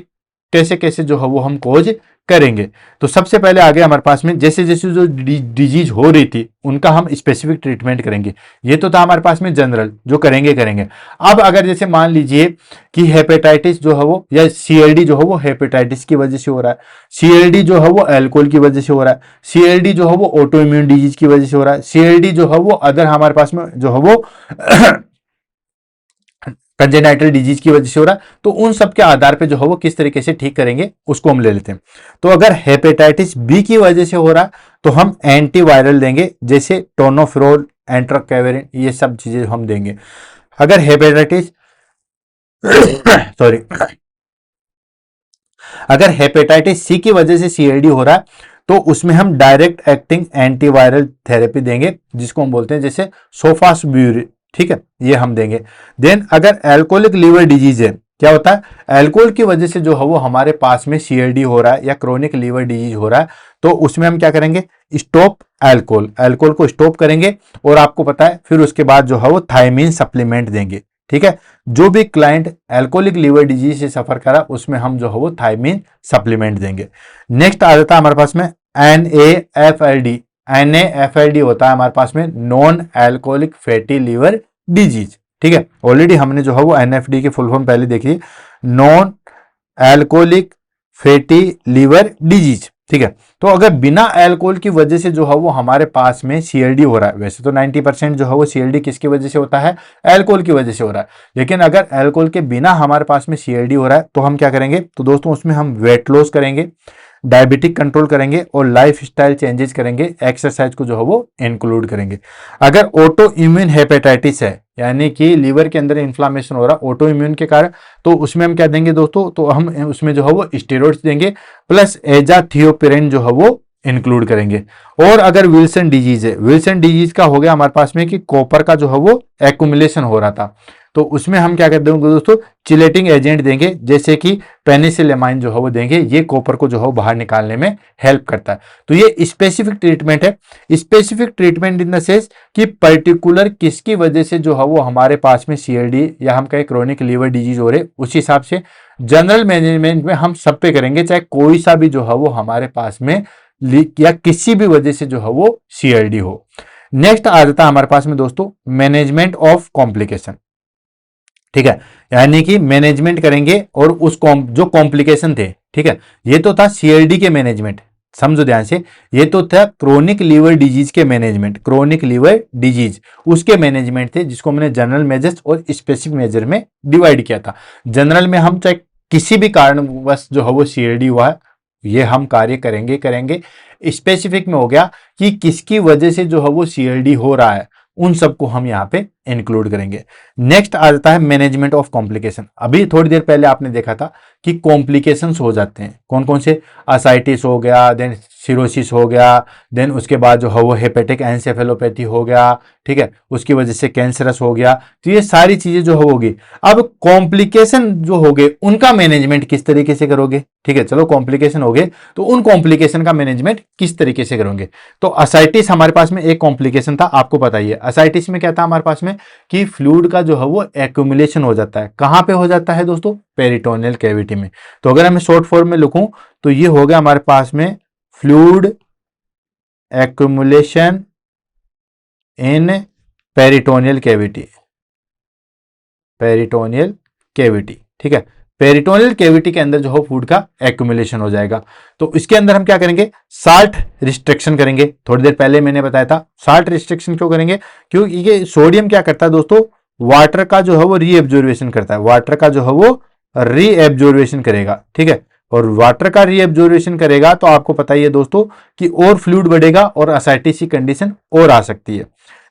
कैसे कैसे जो है वो हम खोज करेंगे, तो सबसे पहले आगे हमारे पास में जैसे जैसे जो डिजीज हो रही थी उनका हम स्पेसिफिक ट्रीटमेंट करेंगे। ये तो था हमारे पास में जनरल जो करेंगे करेंगे। अब अगर जैसे मान लीजिए कि हेपेटाइटिस जो है वो या सीएलडी जो है वो हेपेटाइटिस की वजह से हो रहा है, सीएलडी जो है वो अल्कोहल की वजह से हो रहा है, सीएलडी जो है वो ऑटो इम्यून डिजीज की वजह से हो रहा है, सीएलडी जो है वो अदर हमारे पास में जो है वो कंजेनाइटल डिजीज की वजह से हो रहा है, तो उन सब के आधार पे जो है वो किस तरीके से ठीक करेंगे उसको हम ले लेते हैं। तो अगर हेपेटाइटिस बी की वजह से हो रहा है तो हम एंटीवायरल देंगे, जैसे टोनोफेरोल, एंट्रोकेवेरिन, ये सब चीजें हम देंगे। अगर हेपेटाइटिस सॉरी अगर हेपेटाइटिस सी की वजह से सीएलडी हो रहा है तो उसमें हम डायरेक्ट एक्टिंग एंटीवायरल थेरेपी देंगे, जिसको हम बोलते हैं जैसे सोफास्ब्यूरिन, ठीक है, ये हम देंगे। देन अगर अल्कोहलिक लीवर डिजीज है, क्या होता है, अल्कोहल की वजह से जो है वो हमारे पास में सीएलडी हो रहा है या क्रोनिक लीवर डिजीज हो रहा है, तो उसमें हम क्या करेंगे, स्टॉप अल्कोहल, अल्कोहल को स्टॉप करेंगे। और आपको पता है फिर उसके बाद जो है वो थायमीन सप्लीमेंट देंगे, ठीक है। जो भी क्लाइंट अल्कोहलिक लीवर डिजीज से सफर करा उसमें हम जो है वो थायमीन सप्लीमेंट देंगे। नेक्स्ट आ जाता है हमारे पास में NAFLD, NAFLD होता है हमारे पास में non alcoholic fatty liver disease, ठीक है। ऑलरेडी हमने जो है वो NAFLD की फुल फॉर्म पहले देखी, non alcoholic fatty liver disease, ठीक है। तो अगर बिना अल्कोहल की वजह से जो है वो हमारे पास में सीएलडी हो रहा है, वैसे तो 90% जो है वो सीएलडी किसकी वजह से होता है, अल्कोहल की वजह से हो रहा है, लेकिन अगर अल्कोहल के बिना हमारे पास में सीएलडी हो रहा है तो हम क्या करेंगे, तो दोस्तों उसमें हम वेट लॉस करेंगे, डायबिटिक कंट्रोल करेंगे और लाइफ स्टाइल चेंजेस करेंगे, एक्सरसाइज को जो है वो इंक्लूड करेंगे। अगर ऑटो इम्यून हेपेटाइटिस है, यानी कि लीवर के अंदर इन्फ्लामेशन हो रहा है ऑटो इम्यून के कारण, तो उसमें हम क्या देंगे दोस्तों, तो हम उसमें जो है वो स्टेरॉइड्स देंगे प्लस एजाथियोपिरिन जो है वो इंक्लूड करेंगे। और अगर विल्सन डिजीज है, विल्सन डिजीज का हो गया हमारे पास में कि कॉपर का जो है वो एक्युमुलेशन हो रहा था, तो उसमें हम क्या कर देंगे दोस्तों, चिलेटिंग एजेंट देंगे, जैसे कि पेनिसिलेमाइन जो है वो देंगे, ये कॉपर को जो है बाहर निकालने में हेल्प करता है। तो ये स्पेसिफिक ट्रीटमेंट है। Specific treatment in the sense कि पर्टिकुलर किसकी वजह से जो है वो हमारे पास में सीएलडी या हम कहें क्रोनिक लीवर डिजीज हो रहे, उस हिसाब से जनरल मैनेजमेंट में हम सब पे करेंगे, चाहे कोई सा भी जो है वो हमारे पास में या किसी भी वजह से जो है वो सीएलडी हो। नेक्स्ट आ जाता है हमारे पास में दोस्तों मैनेजमेंट ऑफ कॉम्प्लिकेशन, ठीक है, यानी कि मैनेजमेंट करेंगे और उस जो कॉम्प्लिकेशन थे, ठीक है, ये तो था सीएलडी के मैनेजमेंट, समझो ध्यान से, ये तो था क्रोनिक लीवर डिजीज के मैनेजमेंट, क्रोनिक लीवर डिजीज उसके मैनेजमेंट थे, जिसको मैंने जनरल मेजर्स और स्पेसिफिक मेजर में डिवाइड किया था। जनरल में हम चाहे किसी भी कारणवश जो है वो सीएलडी हुआ है, ये हम कार्य करेंगे। स्पेसिफिक में हो गया कि किसकी वजह से जो है वो सीएलडी हो रहा है, उन सबको हम यहाँ पे इंक्लूड करेंगे। नेक्स्ट आ जाता है मैनेजमेंट ऑफ कॉम्प्लिकेशन। अभी थोड़ी देर पहले आपने देखा था कि कॉम्प्लिकेशंस हो जाते हैं, कौन कौन से, असाइटिस हो गया, देन सिरोसिस हो गया, देन उसके बाद जो है वो हेपेटिक एंसेफेलोपैथी हो गया, ठीक है, उसकी वजह से कैंसरस हो गया। तो ये सारी चीजें जो होगी, अब कॉम्प्लिकेशन जो हो गए उनका मैनेजमेंट किस तरीके से करोगे, ठीक है, चलो कॉम्प्लिकेशन हो गए तो उन कॉम्प्लिकेशन का मैनेजमेंट किस तरीके से करोगे। तो असाइटिस हमारे पास में एक कॉम्प्लिकेशन था, आपको पता ही है। असाइटिस में क्या था हमारे पास में कि फ्लूइड का जो है वो एक्यूमुलेशन हो जाता है। कहां पे हो जाता है दोस्तों, पेरिटोनियल कैविटी में। तो अगर मैं शॉर्ट फॉर्म में लिखूं तो ये हो गया हमारे पास में फ्लूइड एक्यूमुलेशन इन पेरिटोनियल कैविटी, पेरिटोनियल कैविटी, ठीक है, पेरिटोनियल कैविटी के अंदर जो हो फूड का एक्यूमुलेशन हो जाएगा। तो इसके अंदर हम क्या करेंगे, साल्ट रिस्ट्रिक्शन करेंगे। थोड़ी देर पहले मैंने बताया था साल्ट रिस्ट्रिक्शन क्यों करेंगे, क्योंकि ये सोडियम क्या करता है दोस्तों, वाटर का जो है वो रीएब्जॉर्वेशन करता है, वाटर का जो है वो रीएब्जॉर्वेशन करेगा, ठीक है, और वाटर का रीएब्जॉर्वेशन करेगा तो आपको पता ही है दोस्तों कि और फ्लूइड बढ़ेगा और असाइटिस की कंडीशन और आ सकती है।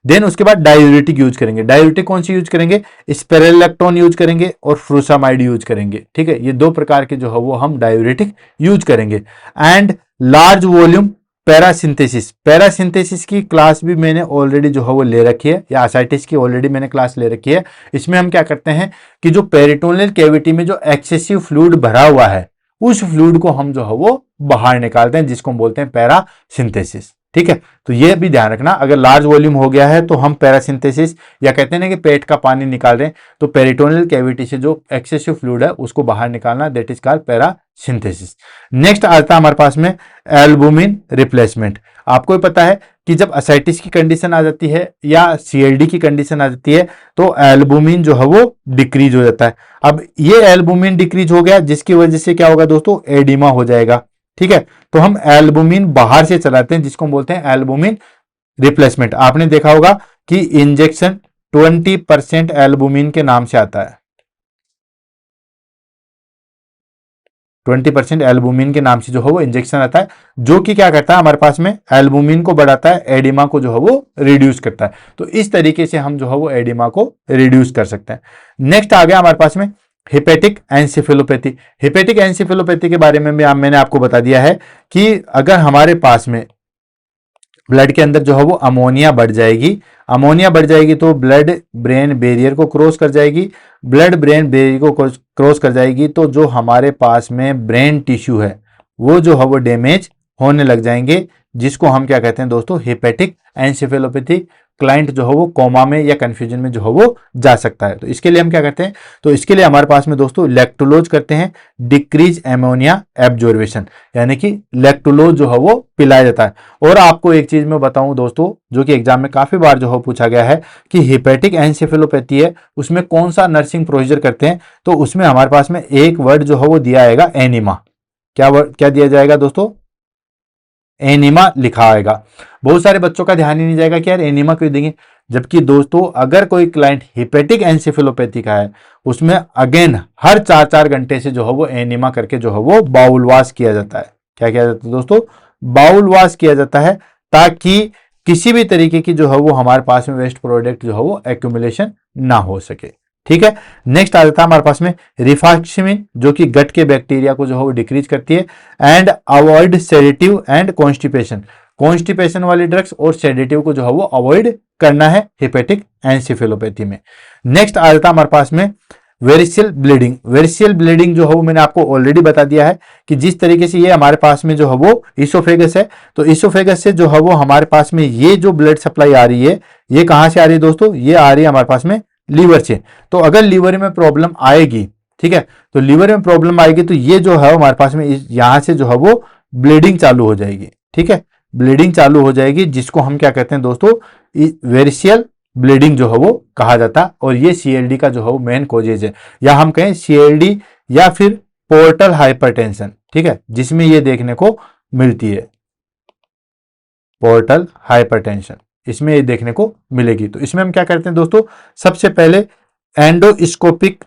देन उसके बाद डायूरेटिक यूज करेंगे। डायूरेटिक कौन सी यूज करेंगे, स्पेरेलेक्टोन यूज करेंगे और फ्रूसामाइड यूज करेंगे, ठीक है, ये दो प्रकार के जो है वो हम डायूरेटिक यूज करेंगे। एंड लार्ज वॉल्यूम पैरासिंथेसिस, पैरासिंथेसिस की क्लास भी मैंने ऑलरेडी जो है वो ले रखी है, या असाइटिस की ऑलरेडी मैंने क्लास ले रखी है। इसमें हम क्या करते हैं कि जो पेरिटोनियल कैविटी में जो एक्सेसिव फ्लूइड भरा हुआ है, उस फ्लूइड को हम जो है वो बाहर निकालते हैं, जिसको हम बोलते हैं पैरासिंथेसिस, ठीक है। तो ये भी ध्यान रखना, अगर लार्ज वॉल्यूम हो गया है तो हम पैरासिंथेसिस, या कहते हैं ना कि पेट का पानी निकाल रहे हैं, तो पेरिटोनियल कैविटी से जो एक्सेसिव फ्लूइड है उसको बाहर निकालना, दैट इज कॉल्ड पैरासिंथेसिस। नेक्स्ट आता है हमारे पास में एल्बुमिन रिप्लेसमेंट। आपको भी पता है कि जब असाइटिस की कंडीशन आ जाती है या सीएलडी की कंडीशन आ जाती है तो एल्बुमिन जो है वो डिक्रीज हो जाता है। अब ये एल्बुमिन डिक्रीज हो गया, जिसकी वजह से क्या होगा दोस्तों, एडिमा हो जाएगा, ठीक है। तो हम एल्बुमिन बाहर से चलाते हैं, जिसको हम बोलते हैं एल्बुमिन रिप्लेसमेंट। आपने देखा होगा कि इंजेक्शन 20% एल्बुमिन के नाम से आता है, 20% एल्बुमिन के नाम से जो है वो इंजेक्शन आता है, जो कि क्या करता है हमारे पास में एल्बुमिन को बढ़ाता है, एडिमा को जो है वो रिड्यूस करता है। तो इस तरीके से हम जो है वो एडिमा को रिड्यूस कर सकते हैं। नेक्स्ट आ गया हमारे पास में हेपेटिक एंसेफेलोपैथी। हेपेटिक एंसेफेलोपैथी के बारे में भी मैंने आपको बता दिया है कि अगर हमारे पास में ब्लड के अंदर जो है वो अमोनिया बढ़ जाएगी, अमोनिया बढ़ जाएगी तो ब्लड ब्रेन बैरियर को क्रॉस कर जाएगी, ब्लड ब्रेन बैरियर को क्रॉस कर जाएगी तो जो हमारे पास में ब्रेन टिश्यू है वो जो है वो डैमेज होने लग जाएंगे, जिसको हम क्या कहते हैं दोस्तों, हेपेटिक एंसेफेलोपैथी। क्लाइंट जो है वो कोमा में या कंफ्यूजन में जो है वो जा सकता है। तो इसके लिए हम क्या करते हैं, तो इसके लिए हमारे पास में दोस्तों लैक्टोलोज करते हैं, डिक्रीज एमोनिया एब्जॉर्वेशन, यानी कि लैक्टोलोज जो है वो पिलाया जाता है। और आपको एक चीज मैं बताऊं दोस्तों, जो कि एग्जाम में काफी बार जो है पूछा गया है कि हेपेटिक एंसेफेलोपैथी है उसमें कौन सा नर्सिंग प्रोसीजर करते हैं, तो उसमें हमारे पास में एक वर्ड जो है वो दिया आएगा एनिमा। क्या वर्ड, क्या दिया जाएगा दोस्तों, एनिमा लिखा आएगा। बहुत सारे बच्चों का ध्यान ही नहीं जाएगा कि यार एनिमा क्यों देंगे, जबकि दोस्तों अगर कोई क्लाइंट हेपेटिक एंसेफेलोपैथी का है उसमें अगेन हर 4-4 घंटे से जो है वो एनिमा करके जो है वो बाउल वॉश किया जाता है। क्या किया जाता है दोस्तों, बाउल वॉश किया जाता है, ताकि किसी भी तरीके की जो है वो हमारे पास में वेस्ट प्रोडक्ट जो है वो एक्यूमुलेशन ना हो सके, ठीक है। नेक्स्ट आ जाता है हमारे पास में रिफाक्सिमिन, जो कि गट के बैक्टीरिया को जो है वो डिक्रीज करती है। And avoid sedative and constipation, constipation वाली ड्रग्स और सेडेटिव को जो है वो अवॉइड करना है हेपेटिक एंसेफेलोपैथी में। नेक्स्ट आ जाता है हमारे पास में वेरिशियल ब्लीडिंग। वेरिशियल ब्लीडिंग जो है वो मैंने आपको ऑलरेडी बता दिया है कि जिस तरीके से ये हमारे पास में जो है वो इसोफेगस है, तो इसोफेगस से जो है वो हमारे पास में ये जो ब्लड सप्लाई आ रही है ये कहां से आ रही है दोस्तों, ये आ रही है हमारे पास में लीवर से। तो अगर लीवर में प्रॉब्लम आएगी, ठीक है, तो लीवर में प्रॉब्लम आएगी तो ये जो है हमारे पास में यहां से जो है वो ब्लीडिंग चालू हो जाएगी, ठीक है, ब्लीडिंग चालू हो जाएगी, जिसको हम क्या कहते हैं दोस्तों, वेरिशियल ब्लीडिंग जो है वो कहा जाता है। और ये सीएलडी का जो है वो मेन कॉजेज है, या हम कहें सीएलडी या फिर पोर्टल हाइपरटेंशन, ठीक है, जिसमें ये देखने को मिलती है, पोर्टल हाइपरटेंशन, इसमें ये देखने को मिलेगी। तो इसमें हम क्या करते हैं दोस्तों, सबसे पहले एंडोस्कोपिक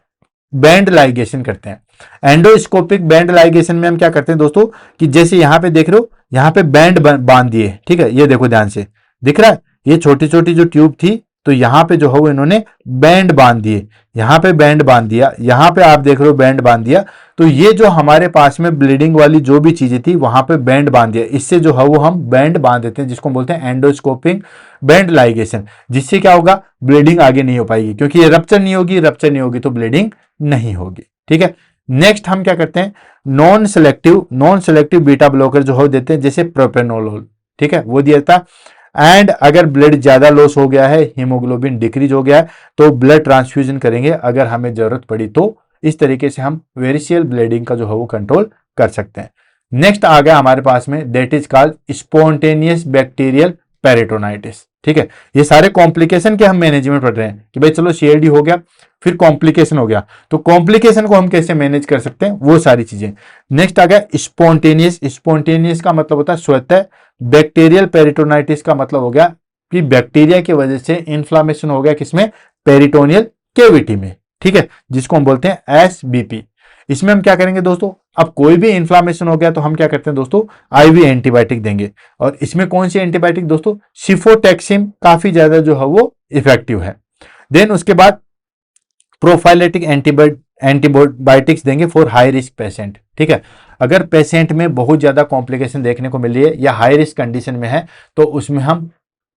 बैंड लाइगेशन करते हैं। एंडोस्कोपिक बैंड लाइगेशन में हम क्या करते हैं दोस्तों, कि जैसे यहां पे देख रहे हो, यहां पे बैंड बांध दिए, ठीक है, ये देखो ध्यान से दिख रहा है, ये छोटी छोटी जो ट्यूब थी, तो यहां पे जो है वो इन्होंने बैंड बांध दिए, यहां पे बैंड बांध दिया, यहां पे आप देख रहे हो बैंड बांध दिया। तो ये जो हमारे पास में ब्लीडिंग वाली जो भी चीजें थी वहां पे बैंड बांध दिया, इससे जो है वो हम बैंड बांध देते हैं, जिसको बोलते हैं एंडोस्कोपिक बैंड लाइगेशन। जिससे क्या होगा, ब्लीडिंग आगे नहीं हो पाएगी, क्योंकि ये रप्चर नहीं होगी, रप्चर नहीं होगी तो ब्लीडिंग नहीं होगी। ठीक है, नेक्स्ट हम क्या करते हैं, नॉन सेलेक्टिव बीटा ब्लॉकर जो हो देते हैं, जैसे प्रोपेनोलोल, ठीक है, वो दिया था। एंड अगर ब्लड ज्यादा लॉस हो गया है, हीमोग्लोबिन डिक्रीज हो गया है, तो ब्लड ट्रांसफ्यूजन करेंगे अगर हमें जरूरत पड़ी तो। इस तरीके से हम वेरिशियल ब्लीडिंग का जो है वो कंट्रोल कर सकते हैं। नेक्स्ट आ गया हमारे पास में, that is called spontaneous bacterial peritonitis. ठीक है, ये सारे कॉम्प्लिकेशन के हम मैनेजमेंट पढ़ रहे हैं कि भाई चलो सीएलडी हो गया, फिर कॉम्प्लिकेशन हो गया, तो कॉम्प्लिकेशन को हम कैसे मैनेज कर सकते हैं, वो सारी चीजें। नेक्स्ट आ गया स्पॉन्टेनियस का मतलब होता है स्वतः, बैक्टीरियल पेरिटोनाइटिस का मतलब हो गया कि बैक्टीरिया की वजह से इंफ्लामेशन हो गया, किसमें, पेरिटोनियल कैविटी में, ठीक है, जिसको हम बोलते हैं एसबीपी। इसमें हम क्या करेंगे दोस्तों, अब कोई भी इंफ्लामेशन हो गया तो हम क्या करते हैं दोस्तों, आईवी एंटीबायोटिक देंगे। और इसमें कौन सी एंटीबायोटिक दोस्तों, सिफोटेक्सिम काफी ज्यादा जो है वो इफेक्टिव है। देन उसके बाद प्रोफाइलेटिक एंटीबायोटिक्स देंगे फॉर हाई रिस्क पेशेंट। ठीक है, अगर पेशेंट में बहुत ज्यादा कॉम्प्लिकेशन देखने को मिल रही है या हाई रिस्क कंडीशन में है, तो उसमें हम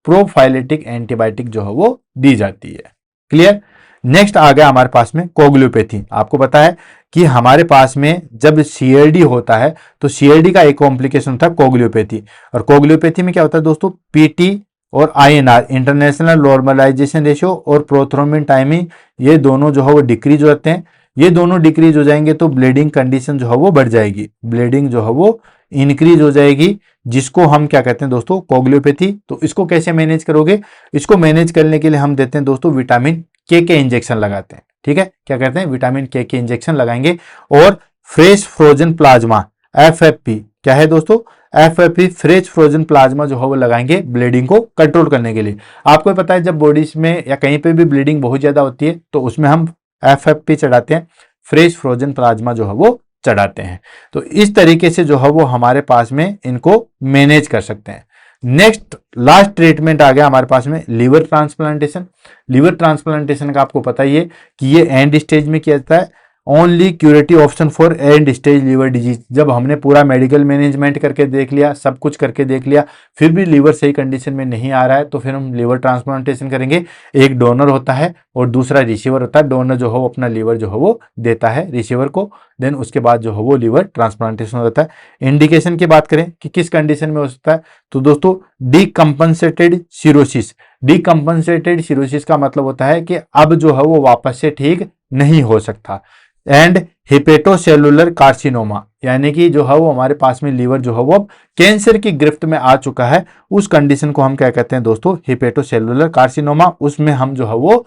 प्रोफाइलेटिक एंटीबायोटिक जो है वो दी जाती है। क्लियर। नेक्स्ट आ गया हमारे पास में कोगुलोपैथी। आपको पता है कि हमारे पास में जब सीएलडी होता है तो सीएलडी का एक कॉम्प्लिकेशन होता है कोगुलोपैथी। और कोगुलोपैथी में क्या होता है दोस्तों, पीटी और आईएनआर, इंटरनेशनल नॉर्मलाइजेशन रेशियो और प्रोथ्रोम्बिन टाइमिंग, ये दोनों जो है वो डिक्रीज होते हैं। ये दोनों डिक्रीज हो जाएंगे तो ब्लीडिंग कंडीशन जो है वो बढ़ जाएगी, ब्लीडिंग जो है वो इंक्रीज हो जाएगी, जिसको हम क्या कहते हैं दोस्तों, कोगुलोपैथी। तो इसको कैसे मैनेज करोगे, इसको मैनेज करने के लिए हम देते हैं दोस्तों विटामिन के इंजेक्शन लगाते हैं। ठीक है, क्या करते हैं, विटामिन के इंजेक्शन लगाएंगे। और फ्रेश फ्रोजन प्लाज्मा, एफएफपी, क्या है दोस्तों, एफएफपी, फ्रेश फ्रोजन प्लाज्मा जो है वो लगाएंगे ब्लीडिंग को कंट्रोल करने के लिए। आपको पता है जब बॉडीज में या कहीं पे भी ब्लीडिंग बहुत ज्यादा होती है तो उसमें हम एफएफपी चढ़ाते हैं, फ्रेश फ्रोजन प्लाज्मा जो है वो चढ़ाते हैं। तो इस तरीके से जो है वो हमारे पास में इनको मैनेज कर सकते हैं। नेक्स्ट लास्ट ट्रीटमेंट आ गया हमारे पास में लीवर ट्रांसप्लांटेशन। लीवर ट्रांसप्लांटेशन का आपको पता ही है कि ये एंड स्टेज में किया जाता है, only curative option for end stage liver disease. जब हमने पूरा मेडिकल मैनेजमेंट करके देख लिया, सब कुछ करके देख लिया, फिर भी लीवर सही कंडीशन में नहीं आ रहा है, तो फिर हम लीवर ट्रांसप्लांटेशन करेंगे। एक डोनर होता है और दूसरा रिसीवर होता है। डोनर जो है वो अपना लीवर जो है वो देता है रिसीवर को, देन उसके बाद जो है वो लीवर ट्रांसप्लांटेशन होता है। इंडिकेशन की बात करें कि किस कंडीशन में हो सकता है, तो दोस्तों डीकंपनसेटेड सिरोसिस। डीकंपनसेटेड सिरोसिस का मतलब होता है कि अब जो है वो वापस से ठीक नहीं हो सकता। एंड हिपेटोसेलुलर कार्सिनोमा, यानी कि जो है वो हमारे पास में लीवर जो है वो अब कैंसर की गिरफ्त में आ चुका है, उस कंडीशन को हम क्या कहते हैं दोस्तों, हिपेटोसेलुलर कार्सिनोमा। उसमें हम जो है वो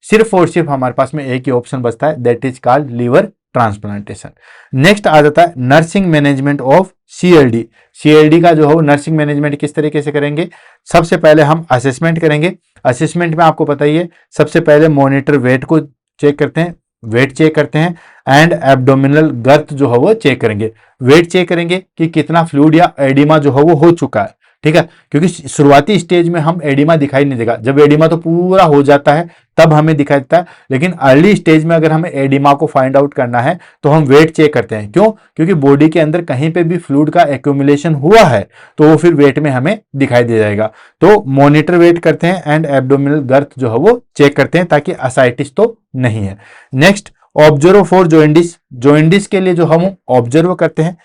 सिर्फ और सिर्फ हमारे पास में एक ही ऑप्शन बचता है, that is called liver transplantation. Next आ जाता है nursing management of CLD. CLD का जो है वो नर्सिंग मैनेजमेंट किस तरीके से करेंगे, सबसे पहले हम असेसमेंट करेंगे। असेसमेंट में आपको पता ही है, सबसे पहले मॉनिटर वेट को चेक करते हैं, वेट चेक करते हैं, एंड एब्डोमिनल गर्थ जो है वो चेक करेंगे। वेट चेक करेंगे कि कितना फ्लूइड या एडिमा जो है वो हो चुका है। ठीक है, क्योंकि शुरुआती स्टेज में हम एडिमा दिखाई नहीं देगा, जब एडिमा तो पूरा हो जाता है तब हमें दिखाई देता है। लेकिन अर्ली स्टेज में अगर हमें एडिमा को फाइंड आउट करना है तो हम वेट चेक करते हैं। क्यों, क्योंकि बॉडी के अंदर कहीं पे भी फ्लूइड का एक्यूमुलेशन हुआ है तो वो फिर वेट में हमें दिखाई दे जाएगा। तो मॉनिटर वेट करते हैं एंड एब्डोमिनल गर्थ जो है वो चेक करते हैं, ताकि असाइटिस तो नहीं है। Next observe for jaundice. Jaundice के लिए जो हम ऑब्जर्व करते हैं,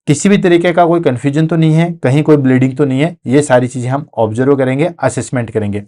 किसी भी तरीके का कोई कंफ्यूजन तो नहीं है, कहीं कोई ब्लीडिंग तो नहीं है, ये सारी चीजें हम ऑब्जर्व करेंगे, असेसमेंट करेंगे।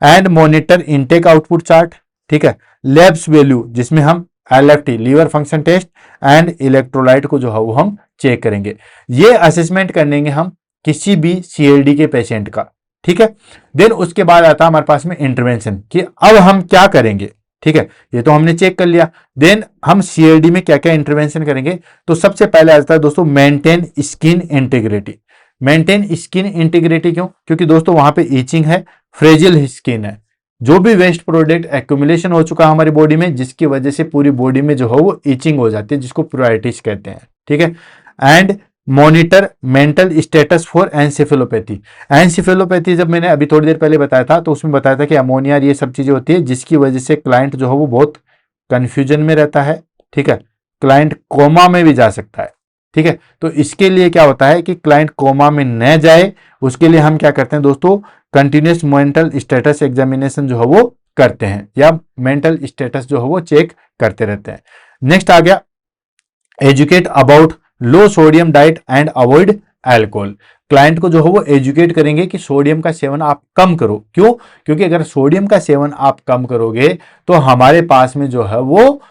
And monitor intake output chart. ठीक है, लेब्स वैल्यू, जिसमें हम LFT, liver function test, and electrolyte को जो है वो हम चेक करेंगे। ये असेसमेंट करेंगे हम किसी भी सीएलडी के पेशेंट का। ठीक है, देन उसके बाद आता है हमारे पास में इंटरवेंशन, कि अब हम क्या करेंगे। ठीक है, ये तो हमने चेक कर लिया। देन हम सीएलडी में क्या क्या इंटरवेंशन करेंगे, तो सबसे पहले आता है दोस्तों maintain skin integrity. Maintain skin integrity क्यों? क्योंकि दोस्तों वहां पे ईचिंग है, फ्रेजिल स्किन है, जो भी वेस्ट प्रोडक्ट एक्यूमुलेशन हो चुका है हमारी बॉडी में, जिसकी वजह से पूरी बॉडी में जो है वो ईचिंग हो जाती है, जिसको प्रोराइटिस कहते हैं। ठीक है, and monitor mental status for encephalopathy. Encephalopathy जब मैंने अभी थोड़ी देर पहले बताया था, तो उसमें बताया था कि अमोनिया ये सब चीजें होती है, जिसकी वजह से क्लाइंट जो है वो बहुत कंफ्यूजन में रहता है। ठीक है, क्लाइंट कोमा में भी जा सकता है। ठीक है, तो इसके लिए क्या होता है कि क्लाइंट कोमा में न जाए, उसके लिए हम क्या करते हैं दोस्तों, कंटिन्यूस मेंटल स्टेटस एग्जामिनेशन जो है वो करते हैं, या मेंटल स्टेटस जो है वो चेक करते रहते हैं। नेक्स्ट आ गया educate about low sodium diet and avoid alcohol. Client को जो है वो एजुकेट करेंगे कि सोडियम का सेवन आप कम करो। क्यों? क्योंकि अगर सोडियम का सेवन आप कम करोगे तो हमारे पास में जो है वो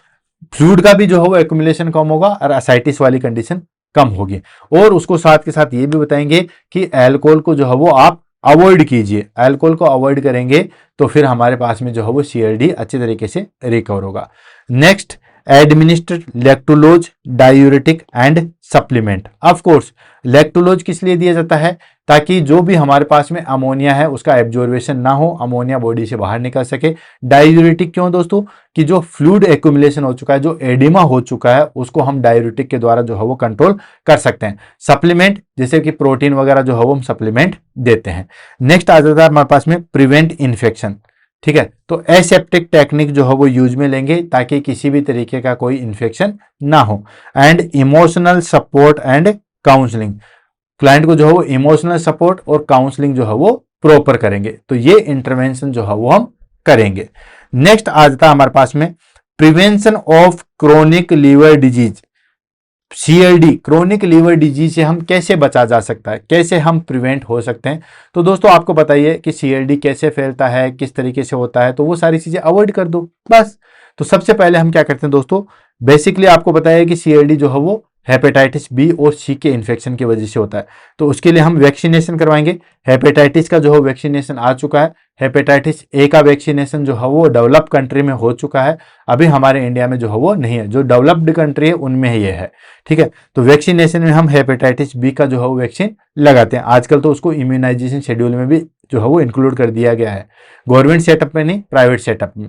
फ्लूइड का भी जो है वो एक्यूमुलेशन कम होगा और असाइटिस वाली कंडीशन कम होगी। और उसको साथ के साथ ये भी बताएंगे कि अल्कोहल को जो है वो आप अवॉइड कीजिए। अल्कोहल को अवॉइड करेंगे तो फिर हमारे पास में जो है वो सीएलडी अच्छे तरीके से रिकवर होगा। Next administer लैक्टोलोज diuretic and supplement. Of course लैक्टोलोज किस लिए दिया जाता है? ताकि जो भी हमारे पास में अमोनिया है उसका एब्जॉर्बेशन ना हो, अमोनिया बॉडी से बाहर निकल सके। डायूरेटिक क्यों दोस्तों? कि जो फ्लूइड एक्यूमुलेशन हो चुका है, जो एडिमा हो चुका है, उसको हम डायूरेटिक के द्वारा जो है वो कंट्रोल कर सकते हैं। सप्लीमेंट जैसे कि प्रोटीन वगैरह जो है वो हम सप्लीमेंट देते हैं। नेक्स्ट आ जाता है हमारे पास में प्रिवेंट इन्फेक्शन। ठीक है, तो एसेप्टिक टेक्निक जो है वो यूज में लेंगे ताकि किसी भी तरीके का कोई इन्फेक्शन ना हो। And emotional support and counselling. Client को जो है वो इमोशनल सपोर्ट और काउंसलिंग जो है वो प्रॉपर करेंगे। तो ये इंटरवेंशन जो है वो हम करेंगे। नेक्स्ट आ जाता है हमारे पास में prevention of chronic liver disease. CLD chronic liver disease से हम कैसे बचा जा सकता है, कैसे हम प्रिवेंट हो सकते हैं? तो दोस्तों आपको बताइए कि सीएलडी कैसे फैलता है, किस तरीके से होता है, तो वो सारी चीजें अवॉइड कर दो बस। तो सबसे पहले हम क्या करते हैं दोस्तों, बेसिकली आपको बताया कि सीएलडी जो है वो हेपेटाइटिस बी और सी के इन्फेक्शन की वजह से होता है। तो उसके लिए हम वैक्सीनेशन करवाएंगे। हेपेटाइटिस का जो है वैक्सीनेशन आ चुका है। हेपेटाइटिस ए का वैक्सीनेशन जो है वो डेवलप कंट्री में हो चुका है, अभी हमारे इंडिया में जो है वो नहीं है। जो डेवलप्ड कंट्री है उनमें ये है। ठीक है, तो वैक्सीनेशन में हम हेपेटाइटिस बी का जो है वो वैक्सीन लगाते हैं। आजकल तो उसको इम्यूनाइजेशन शेड्यूल में भी जो है वो इंक्लूड कर दिया गया है, गवर्नमेंट सेटअप में नहीं, प्राइवेट सेटअप में।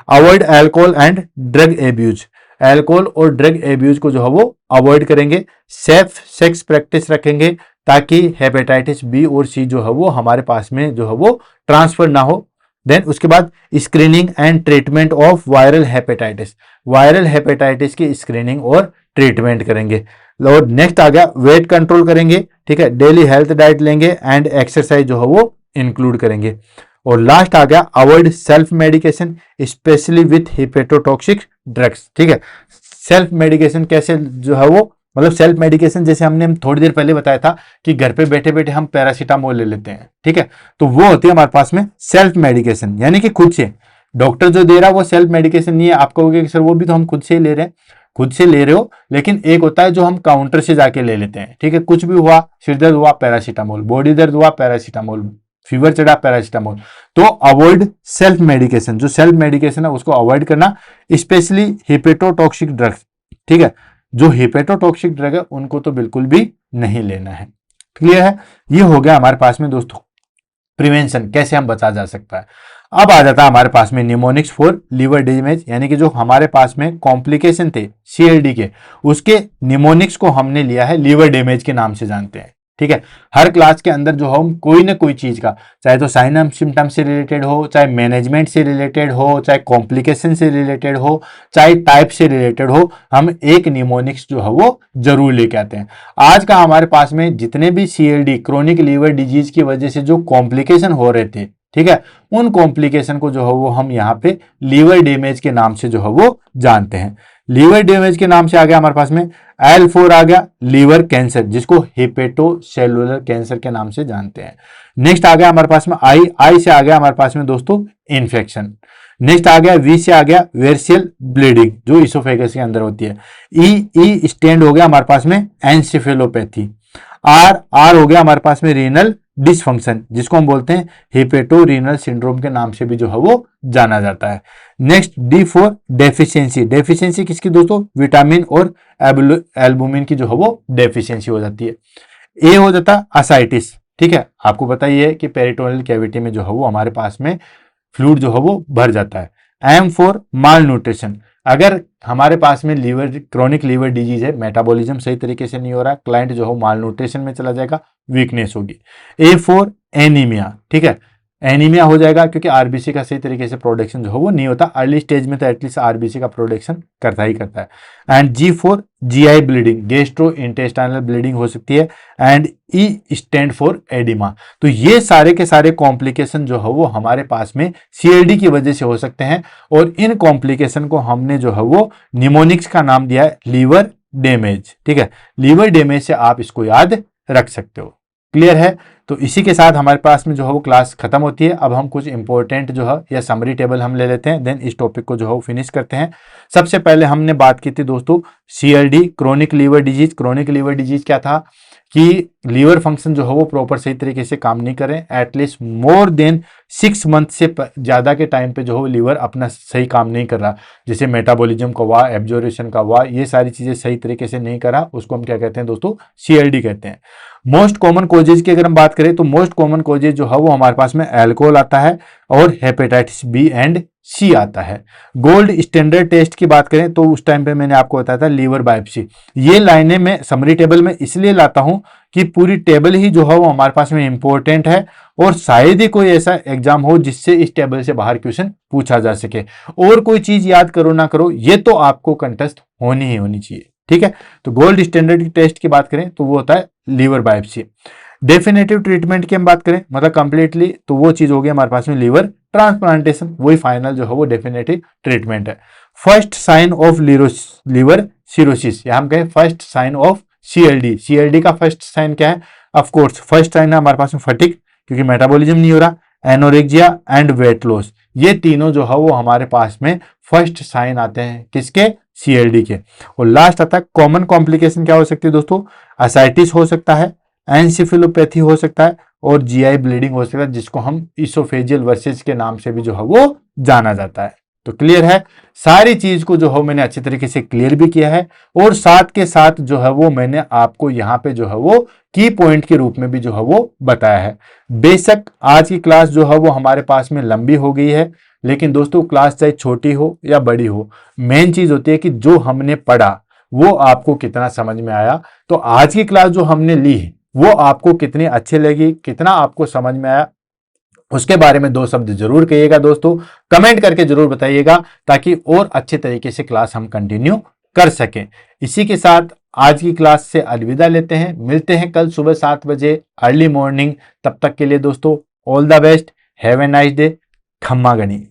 Avoid alcohol and drug abuse. Alcohol और ड्रग एब्यूज को जो है वो अवॉइड करेंगे। सेफ सेक्स प्रैक्टिस रखेंगे ताकि हेपेटाइटिस बी और सी जो है वो हमारे पास में जो है वो ट्रांसफर ना हो। देन उसके बाद screening and treatment of viral hepatitis. Viral hepatitis की स्क्रीनिंग और ट्रीटमेंट करेंगे। और नेक्स्ट आ गया वेट कंट्रोल करेंगे। ठीक है, डेली हेल्थ डाइट लेंगे एंड एक्सरसाइज जो है वो इंक्लूड करेंगे। और लास्ट आ गया avoid self medication specially with hepatotoxic drugs. ठीक है, सेल्फ मेडिकेशन कैसे जो है वो, मतलब सेल्फ मेडिकेशन जैसे हमने थोड़ी देर पहले बताया था कि घर पे बैठे बैठे हम पैरासीटामोल ले लेते हैं। ठीक है, तो वो होती है हमारे पास में सेल्फ मेडिकेशन, यानी कि खुद से। डॉक्टर जो दे रहा है वो सेल्फ मेडिकेशन नहीं है। आप कहोगे कि सर वो भी तो हम खुद से ही ले रहे हैं, खुद से ले रहे हो, लेकिन एक होता है जो हम काउंटर से जाके ले लेते हैं। ठीक है, कुछ भी हुआ, सिर दर्द हुआ पैरासीटामोल, बॉडी दर्द हुआ पैरासीटामोल, फीवर चढ़ा पैरासीटामोल। तो अवॉइड सेल्फ मेडिकेशन, जो सेल्फ मेडिकेशन है उसको अवॉइड करना, स्पेशली हिपेटोटॉक्सिक ड्रग्स। ठीक है, जो हिपेटोटॉक्सिक ड्रग है उनको तो बिल्कुल भी नहीं लेना है। क्लियर है? ये हो गया हमारे पास में दोस्तों प्रिवेंशन, कैसे हम बचा जा सकता है। अब आ जाता है हमारे पास में निमोनिक्स फॉर लीवर डैमेज, यानी कि जो हमारे पास में कॉम्प्लिकेशन थे सीएलडी के, उसके निमोनिक्स को हमने लिया है लीवर डैमेज के नाम से जानते हैं। ठीक है, हर क्लास के अंदर जो हम कोई ना कोई चीज का, चाहे तो साइन एंड सिम्टम से रिलेटेड हो, चाहे मैनेजमेंट से रिलेटेड हो, चाहे कॉम्प्लिकेशन से रिलेटेड हो, चाहे टाइप से रिलेटेड हो, हम एक निमोनिक्स जो है वो जरूर लेके आते हैं। आज का हमारे पास में जितने भी सीएलडी क्रोनिक लीवर डिजीज की वजह से जो कॉम्प्लिकेशन हो रहे थे, ठीक है, उन कॉम्प्लिकेशन को जो है वो हम यहाँ पे लीवर डैमेज के नाम से जो है वो जानते हैं। लीवर डैमेज के नाम से आ गया हमारे पास में L4 आ गया लीवर कैंसर, जिसको हेपेटोसेलुलर कैंसर के नाम से जानते हैं। नेक्स्ट आ गया हमारे पास में आई से आ गया हमारे पास में दोस्तों इन्फेक्शन। नेक्स्ट आ गया वी से आ गया वेरिसियल ब्लीडिंग, जो इसोफेगस के अंदर होती है। ई स्टैंड हो गया हमारे पास में एंसेफेलोपैथी। आर आर हो गया हमारे पास में रीनल डिसफंक्शन, जिसको हम बोलते हैं हेपेटो रीनल सिंड्रोम के नाम से भी जो है वो जाना जाता है। Next D for deficiency. Deficiency किसकी दोस्तों? विटामिन और एल्बुमिन की जो है वो डेफिशिएंसी हो जाती है। ए हो जाता है असाइटिस, ठीक है, आपको पता ही है कि पेरिटोनियल कैविटी में जो है वो हमारे पास में फ्लूइड जो है वो भर जाता है। एम फॉर माल न्यूट्रिशन, अगर हमारे पास में लीवर क्रोनिक लीवर डिजीज है, मेटाबॉलिज्म सही तरीके से नहीं हो रहा, क्लाइंट जो है माल न्यूट्रिशन में चला जाएगा, वीकनेस होगी। ए फॉर एनीमिया, ठीक है, एनीमिया हो जाएगा क्योंकि आरबीसी का सही तरीके से प्रोडक्शन जो है वो नहीं होता, अर्ली स्टेज में तो एटलीस्ट आरबीसी का प्रोडक्शन करता ही करता है। And G for GI bleeding, gastro intestinal bleeding हो सकती है। And E stand for oedema. तो ये सारे के सारे कॉम्प्लिकेशन जो है वो हमारे पास में सीएलडी की वजह से हो सकते हैं, और इन कॉम्प्लिकेशन को हमने जो है वो निमोनिक्स का नाम दिया है लीवर डैमेज, ठीक है, लीवर डैमेज से आप इसको याद रख सकते हो। क्लियर है? तो इसी के साथ हमारे पास में जो है वो क्लास खत्म होती है। अब हम कुछ इंपॉर्टेंट जो है या समरी टेबल हम ले लेते हैं, देन इस टॉपिक को जो है वो फिनिश करते हैं। सबसे पहले हमने बात की थी दोस्तों CLD, chronic liver disease. Chronic liver disease क्या था कि लीवर फंक्शन जो है वो प्रॉपर सही तरीके से काम नहीं करें, एटलीस्ट मोर देन 6 मंथ से ज़्यादा के टाइम पे जो है लीवर अपना सही काम नहीं कर रहा, जैसे मेटाबॉलिज्म का हुआ, एब्जॉर्प्शन का हुआ, ये सारी चीज़ें सही तरीके से नहीं करा, उसको हम क्या कहते हैं दोस्तों? सीएलडी कहते हैं। मोस्ट कॉमन कोजेज की अगर हम बात करें तो मोस्ट कॉमन कोजेज जो है वो हमारे पास में अल्कोहल आता है और हेपेटाइटिस बी एंड सी आता है। गोल्ड स्टैंडर्ड टेस्ट की बात करें तो उस टाइम पे मैंने आपको बताया था लीवर बायोप्सी। ये लाइनें मैं समरी टेबल में इसलिए लाता हूं कि पूरी टेबल ही जो है वो हमारे पास में इंपॉर्टेंट है, और शायद ही कोई ऐसा एग्जाम हो जिससे इस टेबल से बाहर क्वेश्चन पूछा जा सके। और कोई चीज याद करो ना करो, ये तो आपको कंटेस्ट होनी ही होनी चाहिए, ठीक है। तो गोल्ड स्टैंडर्ड टेस्ट की बात करें तो वो होता है लीवर बायोप्सी। डेफिनेटिव ट्रीटमेंट की हम बात करें मतलब कंप्लीटली, तो वो चीज हो गई हमारे पास में लीवर ट्रांसप्लांटेशन, वही फाइनल जो है वो डेफिनेटिव ट्रीटमेंट है। First sign of liver cirrhosis, या हम कहें first sign of CLD. CLD का फर्स्ट साइन क्या है? ऑफ कोर्स फर्स्ट साइन है हमारे पास में फटीग, क्योंकि मेटाबॉलिज्म नहीं हो रहा, एनोरेक्सिया एंड वेट लॉस, ये तीनों जो है वो हमारे पास में फर्स्ट साइन आते हैं किसके? सीएलडी के। और लास्ट आता है कॉमन कॉम्प्लिकेशन, क्या हो सकती है दोस्तों? असाइटिस हो सकता है, एंसिफिलोपैथी हो सकता है, और जीआई ब्लीडिंग हो सकता है, जिसको हम इसोफेजियल वर्सेज के नाम से भी जो है वो जाना जाता है। तो क्लियर है? सारी चीज को जो है मैंने अच्छी तरीके से क्लियर भी किया है, और साथ के साथ जो है वो मैंने आपको यहाँ पे जो है वो की पॉइंट के रूप में भी जो है वो बताया है। बेशक आज की क्लास जो है वो हमारे पास में लंबी हो गई है, लेकिन दोस्तों क्लास चाहे छोटी हो या बड़ी हो, मेन चीज होती है कि जो हमने पढ़ा वो आपको कितना समझ में आया। तो आज की क्लास जो हमने ली है वो आपको कितनी अच्छी लगी, कितना आपको समझ में आया, उसके बारे में 2 शब्द जरूर कहिएगा दोस्तों, कमेंट करके जरूर बताइएगा, ताकि और अच्छे तरीके से क्लास हम कंटिन्यू कर सकें। इसी के साथ आज की क्लास से अलविदा लेते हैं, मिलते हैं कल सुबह 7 बजे अर्ली मॉर्निंग। तब तक के लिए दोस्तों all the best, have a nice day, खम्मा गनी।